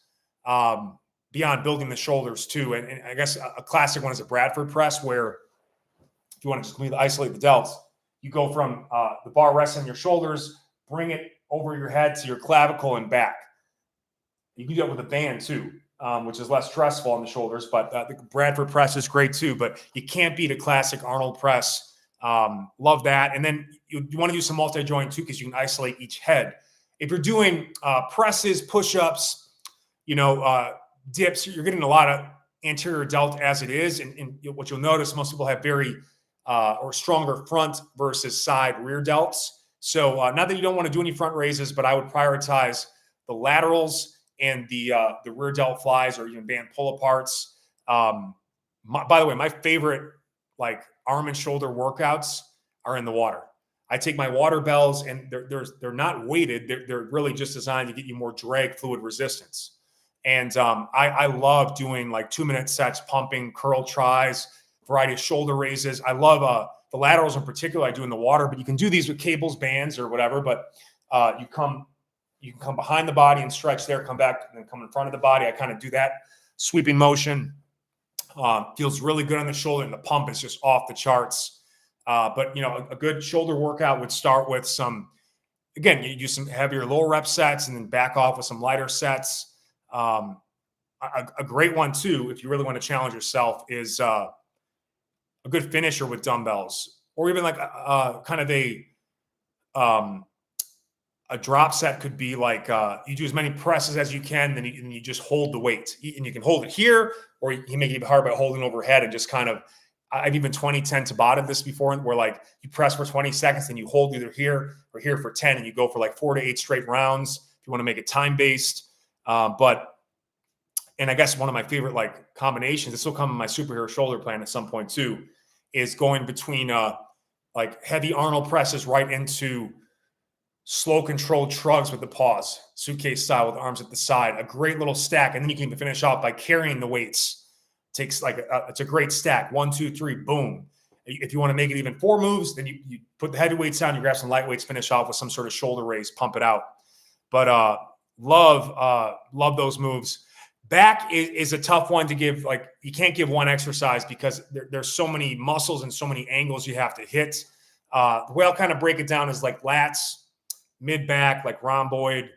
beyond building the shoulders too. And I guess a classic one is a Bradford press, where if you want to just completely isolate the delts, you go from the bar resting on your shoulders, bring it over your head to your clavicle and back. You can do it with a band too, which is less stressful on the shoulders, but the Bradford press is great too, but you can't beat a classic Arnold press. Love that. And then you want to do some multi-joint too, because you can isolate each head. If you're doing presses, push-ups, dips, you're getting a lot of anterior delt as it is. And what you'll notice, most people have very or stronger front versus side rear delts. So not that you don't want to do any front raises, but I would prioritize the laterals and the rear delt flies or even band pull aparts. By the way, my favorite arm and shoulder workouts are in the water. I take my water bells, and they're not weighted. They're really just designed to get you more drag fluid resistance. And I love doing 2-minute sets, pumping, curl tries, variety of shoulder raises. I love the laterals in particular. I do in the water, but you can do these with cables, bands, or whatever. But you can come behind the body and stretch there, come back, and then come in front of the body. I kind of do that sweeping motion. Feels really good on the shoulder, and the pump is just off the charts. But a good shoulder workout would start with you do some heavier lower rep sets, and then back off with some lighter sets. A great one too, if you really want to challenge yourself, is a good finisher with dumbbells, or even kind of a drop set could be you do as many presses as you can, then you just hold the weight, and you can hold it here, or you make it even hard by holding overhead and just kind of. I've even 20-10 Tabata this before, where you press for 20 seconds and you hold either here or here for 10, and you go for 4 to 8 straight rounds if you want to make it time based. And I guess one of my favorite combinations, this will come in my superhero shoulder plan at some point too, is going between heavy Arnold presses right into slow controlled shrugs with the pause, suitcase style with arms at the side, a great little stack. And then you can even finish off by carrying the weights. Takes it's a great stack. 1, 2, 3, boom. If you want to make it even 4 moves, then you put the heavy weights down, you grab some light weights, finish off with some sort of shoulder raise, pump it out. But love those moves. Back is a tough one to give. You can't give one exercise because there's so many muscles and so many angles you have to hit. The way I'll kind of break it down is lats, mid back, rhomboid,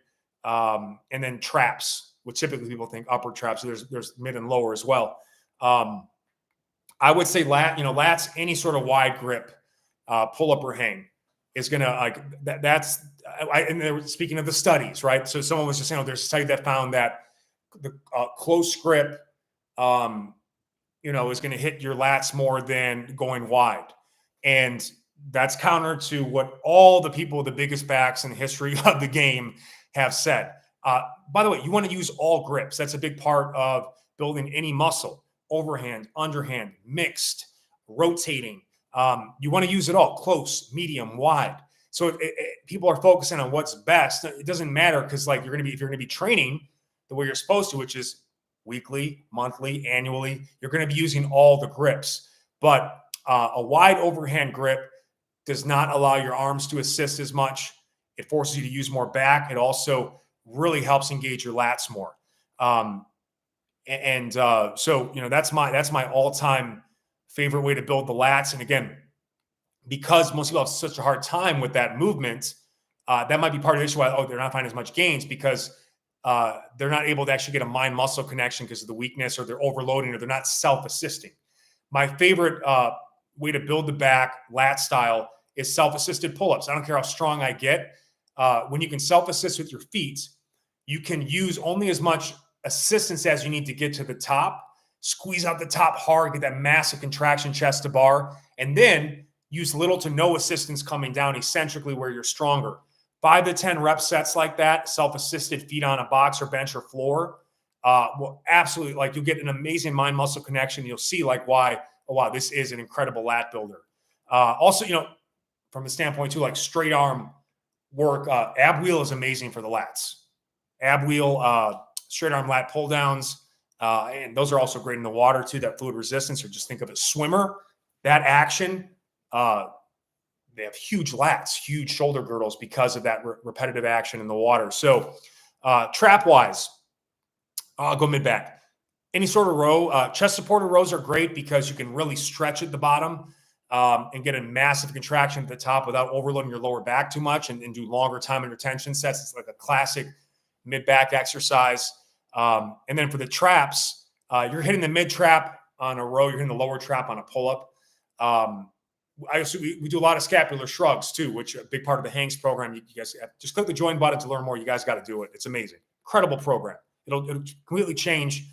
and then traps, which typically people think upper traps. So there's mid and lower as well. I would say lats, any sort of wide grip, pull up or hang is going to and they were speaking of the studies, right? So someone was just saying, there's a study that found that the close grip, is going to hit your lats more than going wide. And that's counter to what all the people with the biggest backs in the history of the game have said. By the way, you want to use all grips. That's a big part of building any muscle. Overhand, underhand, mixed, rotating. You want to use it all, close, medium, wide. So people are focusing on what's best. It doesn't matter because if you're going to be training the way you're supposed to, which is weekly, monthly, annually, you're going to be using all the grips. But a wide overhand grip does not allow your arms to assist as much. It forces you to use more back. It also really helps engage your lats more. So that's my all-time favorite way to build the lats. And again, because most people have such a hard time with that movement, that might be part of the issue why they're not finding as much gains, because they're not able to actually get a mind-muscle connection because of the weakness, or they're overloading, or they're not self-assisting. My favorite way to build the back lat style is self-assisted pull-ups. I don't care how strong I get. When you can self-assist with your feet, you can use only as much assistance as you need to get to the top, squeeze out the top hard, get that massive contraction chest to bar, and then use little to no assistance coming down eccentrically where you're stronger. 5 to 10 rep sets like that, self-assisted feet on a box or bench or floor, will absolutely, you'll get an amazing mind-muscle connection. You'll see why, wow, this is an incredible lat builder. Also, from the standpoint too, straight arm work, ab wheel is amazing for the lats. Ab wheel, straight arm lat pull downs. And those are also great in the water too, that fluid resistance, or just think of a swimmer. That action, they have huge lats, huge shoulder girdles because of that repetitive action in the water. So trap wise, I'll go mid back. any sort of row. Chest supported rows are great because you can really stretch at the bottom and get a massive contraction at the top without overloading your lower back too much and do longer time and retention sets. It's like a classic mid-back exercise. And then for the traps, you're hitting the mid-trap on a row. You're hitting the lower trap on a pull-up. We do a lot of scapular shrugs too, which are a big part of the Hanks program. You guys just click the join button to learn more. You guys got to do it. It's amazing. Incredible program. It'll completely change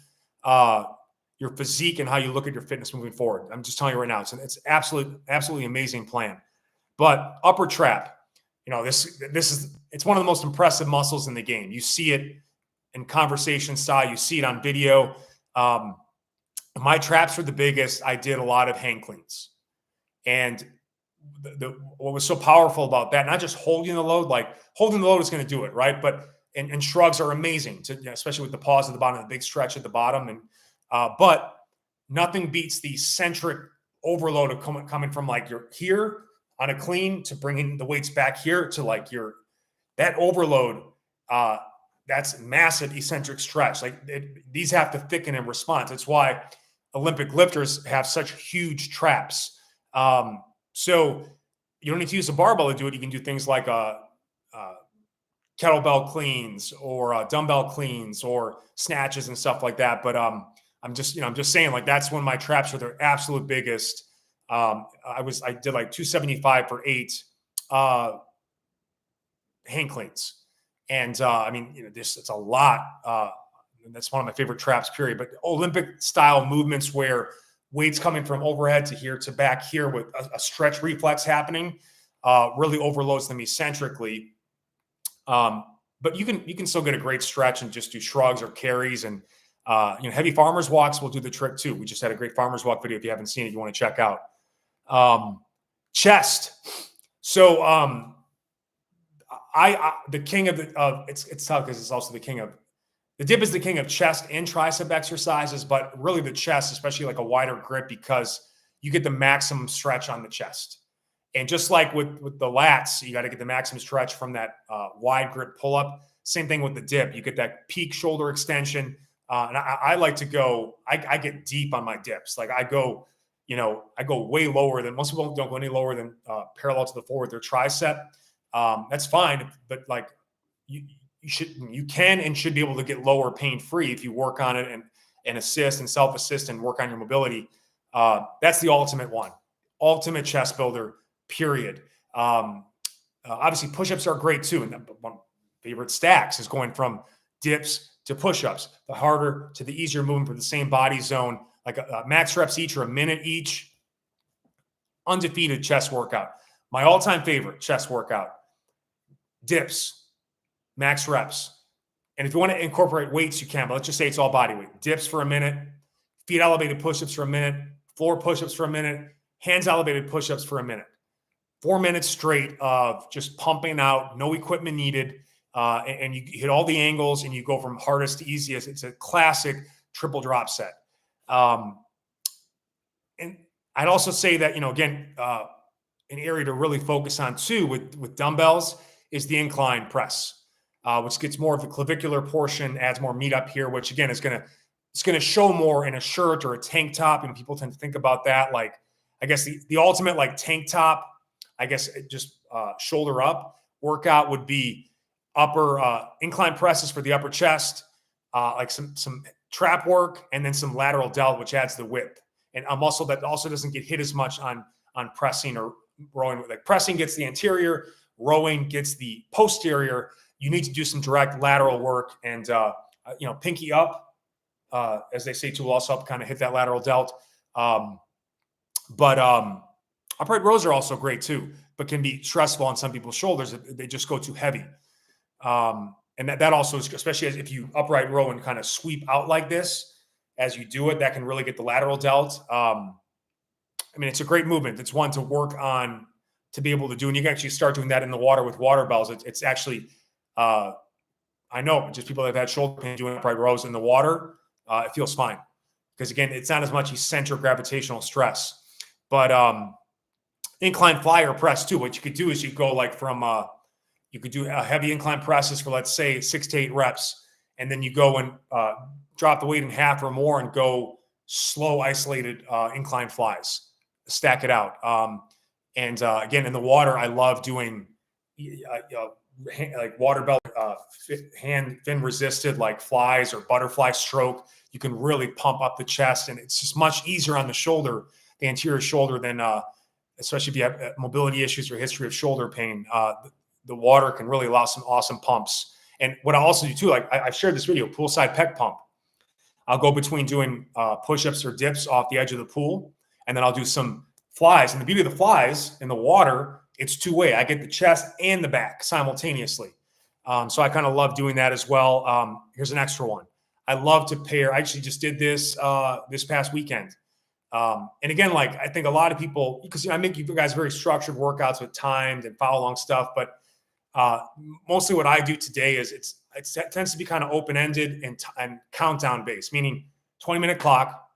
your physique and how you look at your fitness moving forward. I'm just telling you right now, it's absolutely amazing plan. But upper trap, it's one of the most impressive muscles in the game. You see it in conversation style. You see it on video. My traps were the biggest. I did a lot of hang cleans. And what was so powerful about that, not just holding the load, like holding the load is going to do it, right? But and shrugs are amazing, especially with the pause at the bottom, the big stretch at the bottom. And but nothing beats the centric overload of coming from like you're here on a clean to bringing the weights back here to like that overload. That's massive eccentric stretch. Like these have to thicken in response. That's why Olympic lifters have such huge traps. So you don't need to use a barbell to do it. You can do things like kettlebell cleans or dumbbell cleans or snatches and stuff like that. But I'm just saying, like, that's when my traps were their absolute biggest. I did like 275 for 8 hang cleans. And it's a lot. That's one of my favorite traps, period. But Olympic style movements where weights coming from overhead to here to back here with a stretch reflex happening really overloads them eccentrically. But you can still get a great stretch and just do shrugs or carries. And heavy farmers walks will do the trick too. We just had a great farmers walk video. If you haven't seen it, you want to check out. Chest. So the king of it's tough because it's also the king of the dip is the king of chest and tricep exercises, but really the chest, especially like a wider grip, because you get the maximum stretch on the chest. And just like with the lats, you got to get the maximum stretch from that wide grip pull up. Same thing with the dip. You get that peak shoulder extension. And I like to go, I get deep on my dips. Like I go way lower than most people don't go any lower than parallel to the floor with their tricep. That's fine. But like you can and should be able to get lower pain free if you work on it and assist and self-assist and work on your mobility. That's the ultimate one. Ultimate chest builder, period. Obviously push-ups are great too. And one of my favorite stacks is going from dips to push-ups, the harder to the easier movement for the same body zone, like max reps each or a minute each. Undefeated chest workout. My all-time favorite chest workout, dips, max reps. And if you want to incorporate weights, you can, but let's just say it's all body weight. Dips for a minute, feet elevated push-ups for a minute, floor push-ups for a minute, hands elevated push-ups for a minute. 4 minutes straight of just pumping out, no equipment needed. And you hit all the angles and you go from hardest to easiest. It's a classic triple drop set. And I'd also say that, again, an area to really focus on too with dumbbells is the incline press, which gets more of the clavicular portion, adds more meat up here, which again it's going to show more in a shirt or a tank top. And people tend to think about that. Like, I guess the ultimate like tank top, I guess just shoulder up workout would be upper incline presses for the upper chest, like some trap work, and then some lateral delt, which adds the width. And a muscle that also doesn't get hit as much on pressing or rowing. Like pressing gets the anterior, rowing gets the posterior. You need to do some direct lateral work and, pinky up, as they say, to also help kind of hit that lateral delt. But upright rows are also great too, but can be stressful on some people's shoulders if they just go too heavy. And that also is, especially if you upright row and kind of sweep out like this, as you do it, that can really get the lateral delt. It's a great movement. It's one to work on to be able to do, and you can actually start doing that in the water with water bells. It's actually, I know just people that have had shoulder pain doing upright rows in the water, it feels fine. Because again, it's not as much eccentric gravitational stress. But incline flyer press too. What you could do is you go like from, you could do a heavy incline presses for, let's say, 6 to 8 reps. And then you go and drop the weight in half or more and go slow, isolated incline flies, stack it out. Again, in the water, I love doing like water belt, hand fin resisted, like flies or butterfly stroke. You can really pump up the chest, and it's just much easier on the shoulder, the anterior shoulder, than especially if you have mobility issues or history of shoulder pain. The water can really allow some awesome pumps. And what I also do too, like I've shared this video, poolside pec pump. I'll go between doing push-ups or dips off the edge of the pool, and then I'll do some flies. And the beauty of the flies in the water, it's two-way. I get the chest and the back simultaneously. So I kind of love doing that as well. Here's an extra one. I love to pair. I actually just did this this past weekend. And again, like I think a lot of people, because I make you guys very structured workouts with timed and follow along stuff, but mostly what I do today is it tends to be kind of open-ended and countdown based, meaning 20-minute clock.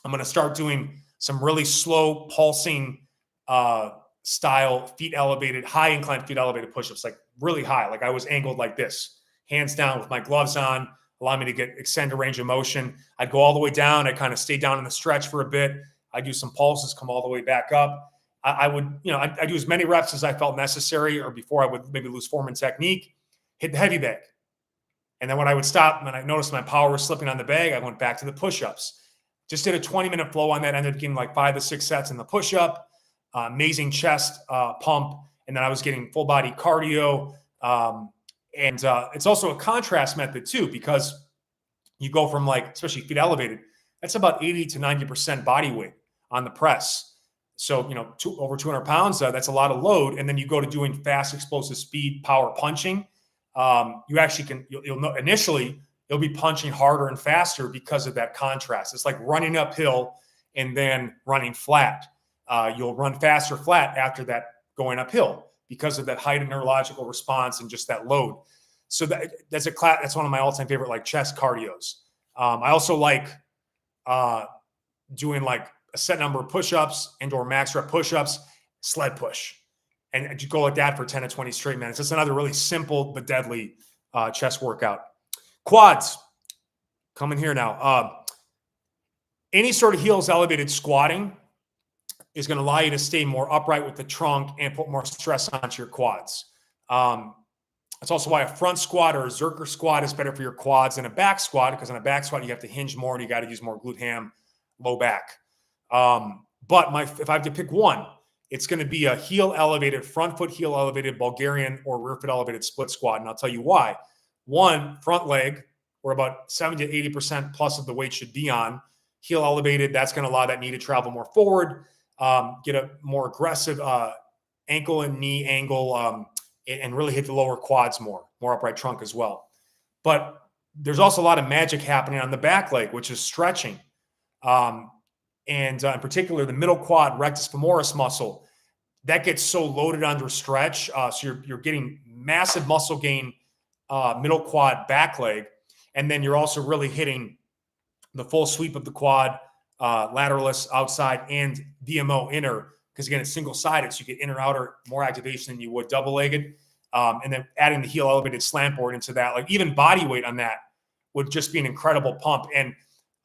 I'm going to start doing some really slow pulsing style feet elevated, high incline feet elevated push-ups, like really high. Like I was angled like this, hands down with my gloves on, allow me to extend a range of motion. I'd go all the way down. I kind of stay down in the stretch for a bit. I do some pulses, come all the way back up. I would, I do as many reps as I felt necessary, or before I would maybe lose form and technique, hit the heavy bag. And then when I would stop, when I noticed my power was slipping on the bag, I went back to the push-ups. Just did a 20-minute flow on that. Ended up getting like 5 to 6 sets in the push-up, amazing chest pump. And then I was getting full body cardio. It's also a contrast method too, because you go from like, especially feet elevated, that's about 80 to 90% body weight on the press. So, over 200 pounds, that's a lot of load. And then you go to doing fast, explosive speed, power punching. You actually can, you'll know initially you'll be punching harder and faster because of that contrast. It's like running uphill and then running flat. You'll run faster flat after that going uphill because of that heightened neurological response and just that load. So that's one of my all-time favorite, like chest cardios. I also like doing like a set number of push-ups and/or max rep push-ups, sled push. And you go like that for 10 to 20 straight minutes. It's another really simple but deadly chest workout. Quads, coming here now. Any sort of heels elevated squatting is going to allow you to stay more upright with the trunk and put more stress onto your quads. That's also why a front squat or a Zerker squat is better for your quads than a back squat, because on a back squat, you have to hinge more and you got to use more glute ham, low back. But if I have to pick one, it's going to be a heel elevated, front foot heel elevated Bulgarian or rear foot elevated split squat. And I'll tell you why. One, front leg, where about 70 to 80% plus of the weight should be on. Heel elevated, that's going to allow that knee to travel more forward, get a more aggressive ankle and knee angle, and really hit the lower quads more upright trunk as well. But there's also a lot of magic happening on the back leg, which is stretching. In particular, the middle quad rectus femoris muscle, that gets so loaded under stretch. So you're getting massive muscle gain, middle quad back leg. And then you're also really hitting the full sweep of the quad, lateralis outside and VMO inner, because again, it's single-sided. So you get inner, outer, more activation than you would double-legged. And then adding the heel elevated slant board into that, like even body weight on that would just be an incredible pump. And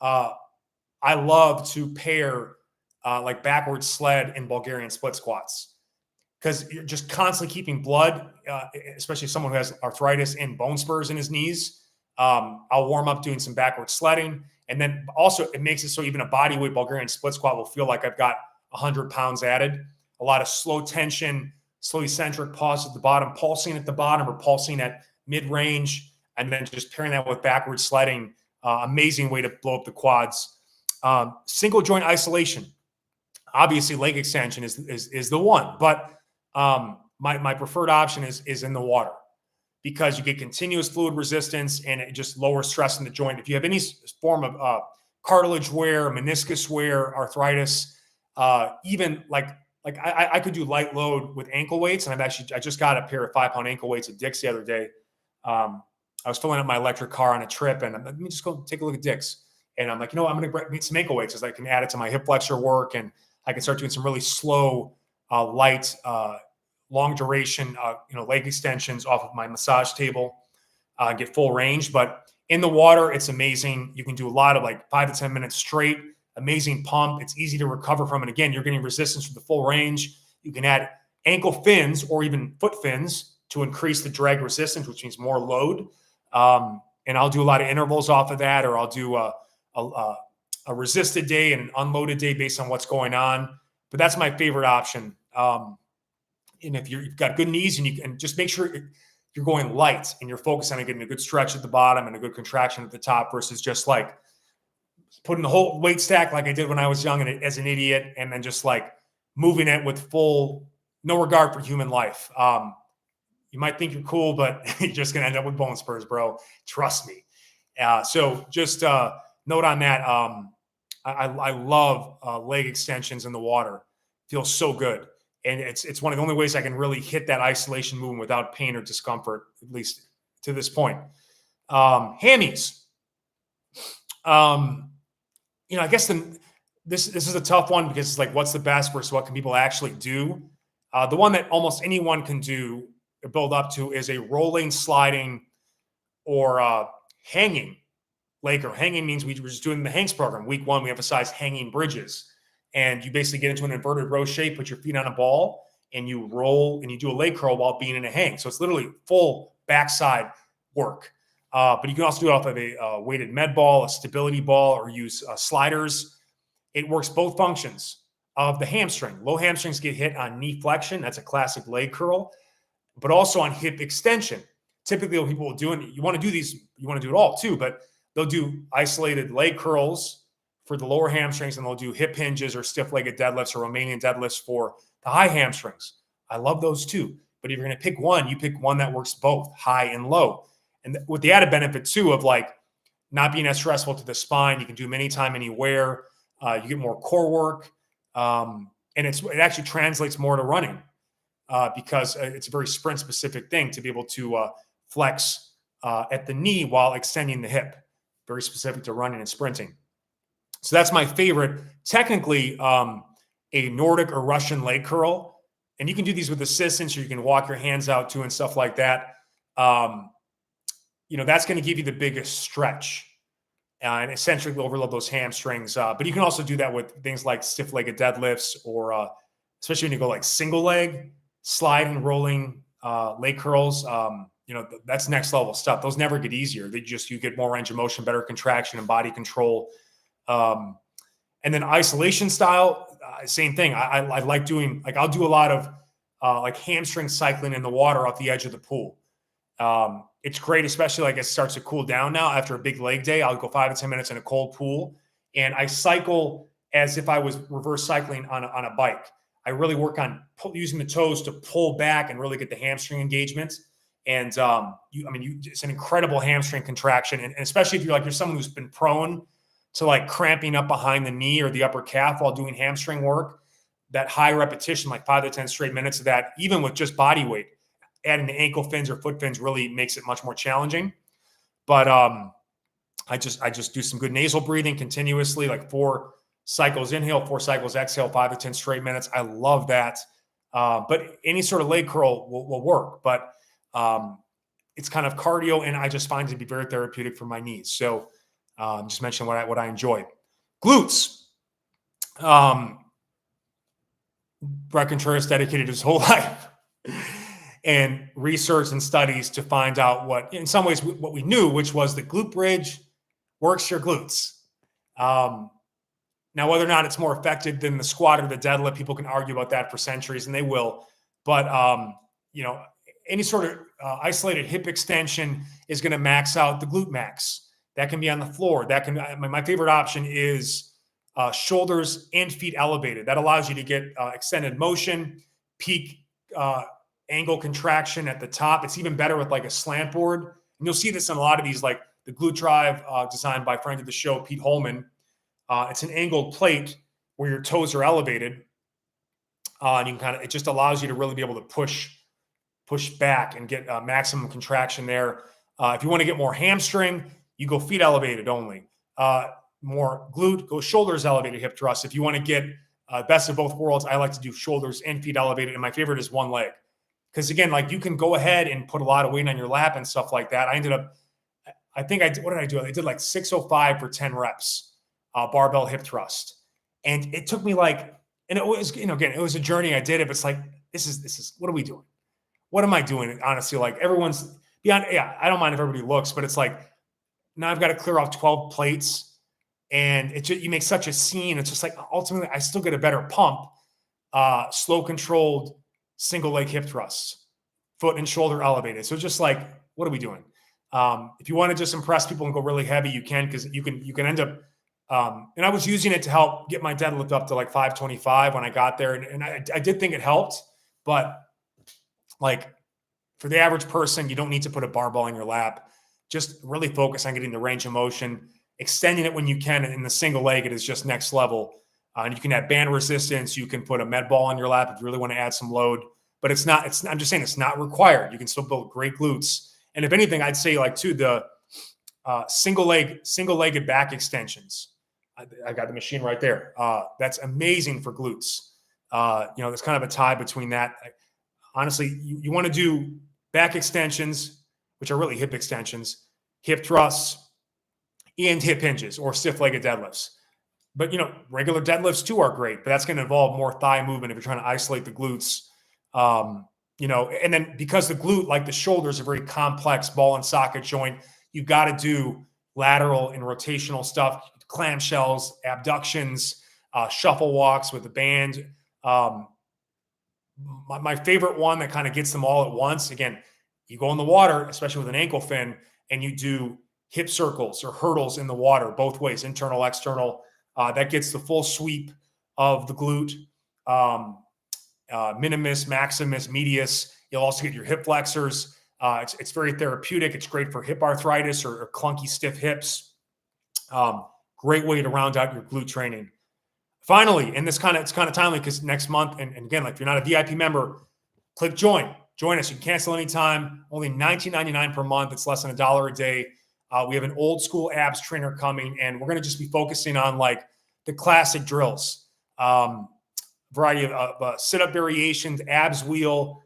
I love to pair like backward sled and Bulgarian split squats, because you're just constantly keeping blood, especially someone who has arthritis and bone spurs in his knees. I'll warm up doing some backward sledding. And then also it makes it so even a body weight Bulgarian split squat will feel like I've got 100 pounds added. A lot of slow tension, slow eccentric pause at the bottom, pulsing at the bottom or pulsing at mid-range, and then just pairing that with backward sledding. Amazing way to blow up the quads. Single joint isolation. Obviously, leg extension is the one, but my preferred option is in the water, because you get continuous fluid resistance and it just lowers stress in the joint. If you have any form of cartilage wear, meniscus wear, arthritis, even like I could do light load with ankle weights, and I just got a pair of 5-pound ankle weights at Dick's the other day. I was filling up my electric car on a trip, and I'm like, let me just go take a look at Dick's. And I'm like, I'm going to need some ankle weights, because I can add it to my hip flexor work, and I can start doing some really slow, light, long duration, leg extensions off of my massage table, get full range. But In the water, it's amazing. You can do a lot of like 5 to 10 minutes straight, amazing pump. It's easy to recover from. And again, you're getting resistance for the full range. You can add ankle fins or even foot fins to increase the drag resistance, which means more load. And I'll do a lot of intervals off of that, or I'll do a resisted day and an unloaded day based on what's going on. But that's my favorite option. And if you've got good knees, and you can just make sure you're going light and you're focused on getting a good stretch at the bottom and a good contraction at the top, versus just like putting the whole weight stack like I did when I was young and as an idiot, and then just like moving it with no regard for human life. You might think you're cool, but you're just going to end up with bone spurs, bro. Trust me. So just note on that. I love leg extensions in the water. Feels so good. And it's one of the only ways I can really hit that isolation movement without pain or discomfort, at least to this point. Hammies. I guess this is a tough one, because it's like, what's the best versus what can people actually do? The one that almost anyone can do or build up to is a rolling, sliding, or hanging leg curl. Hanging means we were just doing the Hanks program. Week 1, we emphasize hanging bridges. And you basically get into an inverted row shape, put your feet on a ball, and you roll, and you do a leg curl while being in a hang. So it's literally full backside work. But you can also do it off of a weighted med ball, a stability ball, or use sliders. It works both functions of the hamstring. Low hamstrings get hit on knee flexion. That's a classic leg curl, but also on hip extension. Typically, what people will do, and you want to do these, you want to do it all too, but they'll do isolated leg curls for the lower hamstrings, and they'll do hip hinges or stiff-legged deadlifts or Romanian deadlifts for the high hamstrings. I love those too. But if you're going to pick one, you pick one that works both high and low. And with the added benefit too of like not being as stressful to the spine, you can do them anytime, anywhere. You get more core work, and it actually translates more to running because it's a very sprint-specific thing to be able to flex at the knee while extending the hip. Very specific to running and sprinting. So that's my favorite. Technically, a Nordic or Russian leg curl, and you can do these with assistance, or you can walk your hands out too and stuff like that. That's going to give you the biggest stretch and essentially overload those hamstrings. But you can also do that with things like stiff-legged deadlifts, or especially when you go like single leg, sliding, rolling leg curls. That's next level stuff. Those never get easier. You get more range of motion, better contraction, and body control. And then isolation style, same thing. I like doing, like, I'll do a lot of like hamstring cycling in the water off the edge of the pool. It's great, especially like it starts to cool down now after a big leg day. I'll go 5 to 10 minutes in a cold pool, and I cycle as if I was reverse cycling on a bike. I really work on using the toes to pull back and really get the hamstring engagement. And it's an incredible hamstring contraction. And especially if you're someone who's been prone to like cramping up behind the knee or the upper calf while doing hamstring work, that high repetition, like 5 to 10 straight minutes of that, even with just body weight, adding the ankle fins or foot fins really makes it much more challenging. But I just do some good nasal breathing continuously, like 4 cycles inhale, 4 cycles exhale, 5 to 10 straight minutes. I love that. But any sort of leg curl will work. But it's kind of cardio, and I just find it to be very therapeutic for my knees. So just mention what I enjoy. Glutes. Brett Contreras dedicated his whole life and research and studies to find out what we knew, which was the glute bridge works your glutes. Now, whether or not it's more effective than the squat or the deadlift, people can argue about that for centuries, and they will. But any sort of isolated hip extension is going to max out the glute max. That can be on the floor. My favorite option is shoulders and feet elevated. That allows you to get extended motion, peak angle contraction at the top. It's even better with like a slant board. And you'll see this in a lot of these, like the Glute Drive designed by friend of the show, Pete Holman. It's an angled plate where your toes are elevated. And you can it just allows you to really be able to push back and get maximum contraction there. If you want to get more hamstring, you go feet elevated only. More glute, go shoulders elevated, hip thrust. If you want to get best of both worlds, I like to do shoulders and feet elevated. And my favorite is one leg. Because again, like you can go ahead and put a lot of weight on your lap and stuff like that. I think what did I do? I did like 605 for 10 reps, barbell hip thrust. And it took me like, and it was, again, it was a journey. I did it, but it's like, this is, what are we doing? What am I doing? Honestly, like everyone's beyond, yeah, I don't mind if everybody looks, but it's like, now I've got to clear off 12 plates and you make such a scene. It's just like, ultimately I still get a better pump, slow controlled single leg hip thrusts, foot and shoulder elevated. So just like, what are we doing? If you want to just impress people and go really heavy, you can, because you can end up, and I was using it to help get my deadlift up to like 525 when I got there. And I did think it helped, but like for the average person, you don't need to put a barbell in your lap. Just really focus on getting the range of motion, extending it when you can. And in the single leg, it is just next level. And you can have band resistance. You can put a med ball on your lap if you really want to add some load, but I'm just saying it's not required. You can still build great glutes. And if anything, I'd say like too, the single-legged back extensions. I got the machine right there. That's amazing for glutes. There's kind of a tie between that. Honestly, you want to do back extensions, which are really hip extensions, hip thrusts, and hip hinges or stiff-legged deadlifts. But, regular deadlifts too are great, but that's going to involve more thigh movement if you're trying to isolate the glutes. And then because the glute, like the shoulder, is a very complex ball and socket joint, you've got to do lateral and rotational stuff, clamshells, abductions, shuffle walks with the band. My favorite one that kind of gets them all at once, again, you go in the water, especially with an ankle fin, and you do hip circles or hurdles in the water, both ways, internal, external. That gets the full sweep of the glute. Minimus, maximus, medius. You'll also get your hip flexors. It's very therapeutic. It's great for hip arthritis or clunky, stiff hips. Great way to round out your glute training. Finally, and it's kind of timely because next month, and again, like if you're not a VIP member, click join. Join us. You can cancel anytime. Only $19.99 per month. It's less than $1 a day. We have an old school abs trainer coming, and we're going to just be focusing on like the classic drills. Variety of sit-up variations, abs wheel,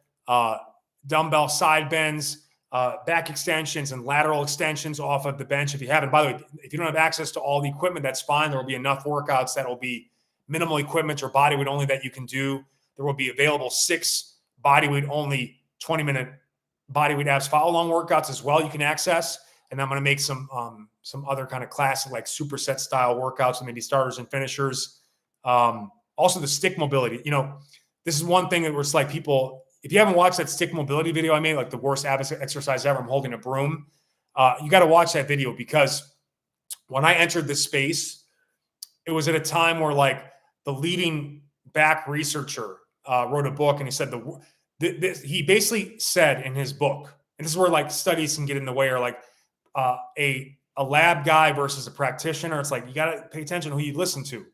dumbbell side bends, back extensions, and lateral extensions off of the bench. If you haven't, by the way, if you don't have access to all the equipment, that's fine. There will be enough workouts that will be minimal equipment or bodyweight only that you can do. There will be available 6 bodyweight only 20-minute bodyweight abs follow-along workouts as well you can access. And I'm going to make some other kind of classic like superset style workouts with maybe starters and finishers. Also the stick mobility. This is one thing that was like people, if you haven't watched that stick mobility video I made, like the worst ab exercise ever, I'm holding a broom. You got to watch that video because when I entered this space, it was at a time where like the leading back researcher wrote a book, and he said he basically said in his book, and this is where like studies can get in the way, or like a lab guy versus a practitioner. It's like you got to pay attention to who you listen to.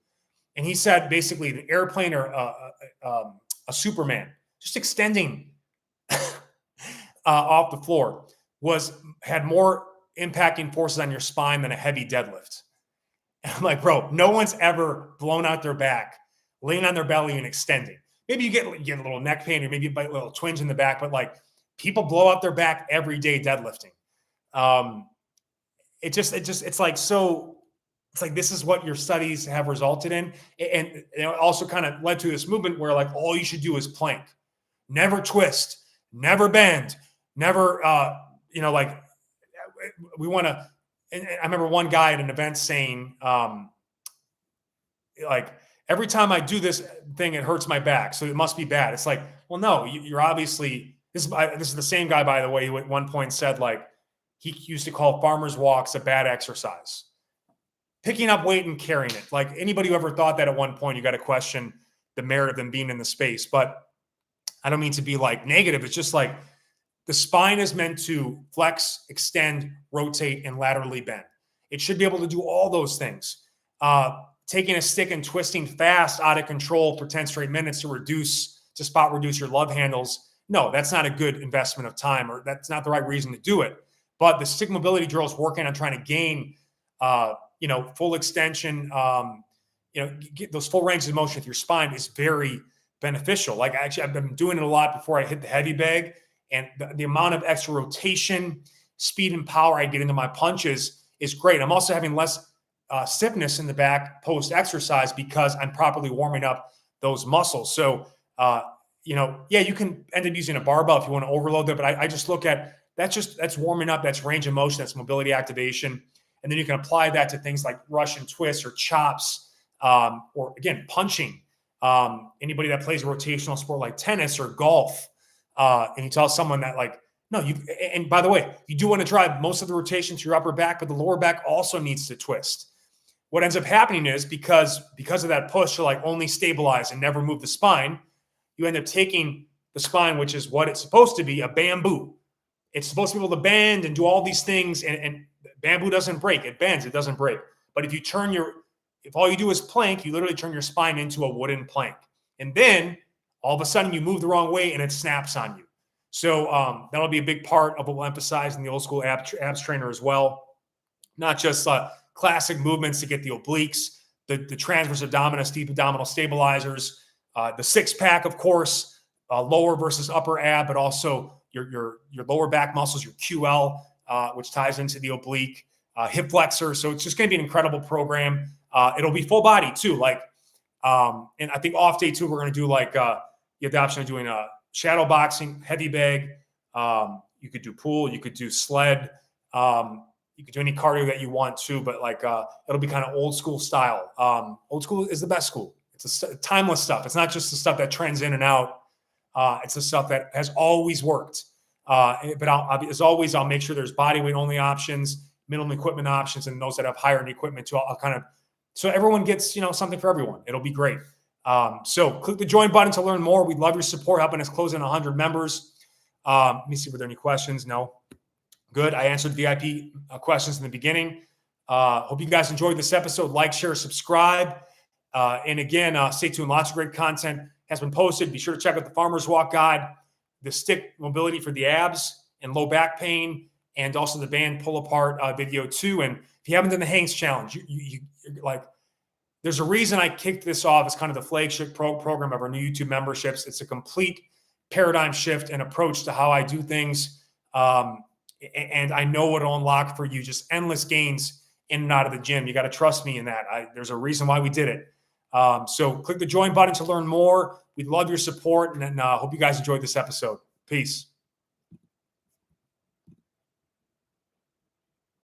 And he said basically the airplane or a Superman just extending off the floor had more impacting forces on your spine than a heavy deadlift. And I'm like, bro, no one's ever blown out their back, laying on their belly and extending. Maybe you get a little neck pain or maybe you bite a little twinge in the back, but like people blow out their back every day deadlifting. It's like this is what your studies have resulted in. And it also kind of led to this movement where like all you should do is plank. Never twist, never bend, never, like we want to, and I remember one guy at an event saying, like, every time I do this thing, it hurts my back. So it must be bad. It's like, well, no, you're obviously, this is the same guy, by the way, who at one point said like, he used to call farmer's walks a bad exercise. Picking up weight and carrying it. Like anybody who ever thought that at one point, you got to question the merit of them being in the space. But I don't mean to be like negative. It's just like the spine is meant to flex, extend, rotate, and laterally bend. It should be able to do all those things. Taking a stick and twisting fast out of control for 10 straight minutes to spot reduce your love handles. No, that's not a good investment of time, or that's not the right reason to do it. But the stick mobility drill is working on trying to gain, full extension, get those full ranges of motion with your spine is very beneficial. Like I've been doing it a lot before I hit the heavy bag, and the amount of extra rotation speed and power I get into my punches is great. I'm also having less stiffness in the back post-exercise because I'm properly warming up those muscles. So, yeah, you can end up using a barbell if you want to overload it, but I just look at that's warming up, that's range of motion, that's mobility activation. And then you can apply that to things like Russian twists or chops, or again, punching. Anybody that plays a rotational sport like tennis or golf, and you tell someone that no, and by the way, you do want to drive most of the rotation to your upper back, but the lower back also needs to twist. What ends up happening is because of that push to only stabilize and never move the spine, you end up taking the spine, which is what it's supposed to be, a bamboo. It's supposed to be able to bend and do all these things, and bamboo doesn't break. It bends, it doesn't break. But if all you do is plank, you literally turn your spine into a wooden plank. And then all of a sudden you move the wrong way and it snaps on you. So that'll be a big part of what we'll emphasize in the old school abs trainer as well. Not just classic movements to get the obliques, the transverse abdominis, deep abdominal stabilizers, the six pack, of course, lower versus upper ab, but also your lower back muscles, your QL, which ties into the oblique, hip flexor. So it's just going to be an incredible program. It'll be full body too. And I think off day 2, we're going to do the adoption of doing shadow boxing, heavy bag. You could do pool, you could do sled. You could do any cardio that you want to, but it'll be kind of old school style. Old school is the best school. It's timeless stuff. It's not just the stuff that trends in and out. It's the stuff that has always worked. But as always, I'll make sure there's body weight only options, minimum equipment options, and those that have higher end equipment too. So everyone gets, something for everyone. It'll be great. So click the join button to learn more. We'd love your support helping us close in 100 members. Let me see, were there any questions? No. Good. I answered VIP questions in the beginning. Hope you guys enjoyed this episode. Like, share, subscribe. And again, stay tuned. Lots of great content has been posted. Be sure to check out the Farmer's Walk Guide, the stick mobility for the abs and low back pain, and also the band pull apart video too. And if you haven't done the Hanks Challenge, there's a reason I kicked this off as kind of the flagship program of our new YouTube memberships. It's a complete paradigm shift and approach to how I do things. And I know it'll unlock for you just endless gains in and out of the gym. You got to trust me in that. There's a reason why we did it. So click the join button to learn more. We'd love your support, and hope you guys enjoyed this episode. Peace.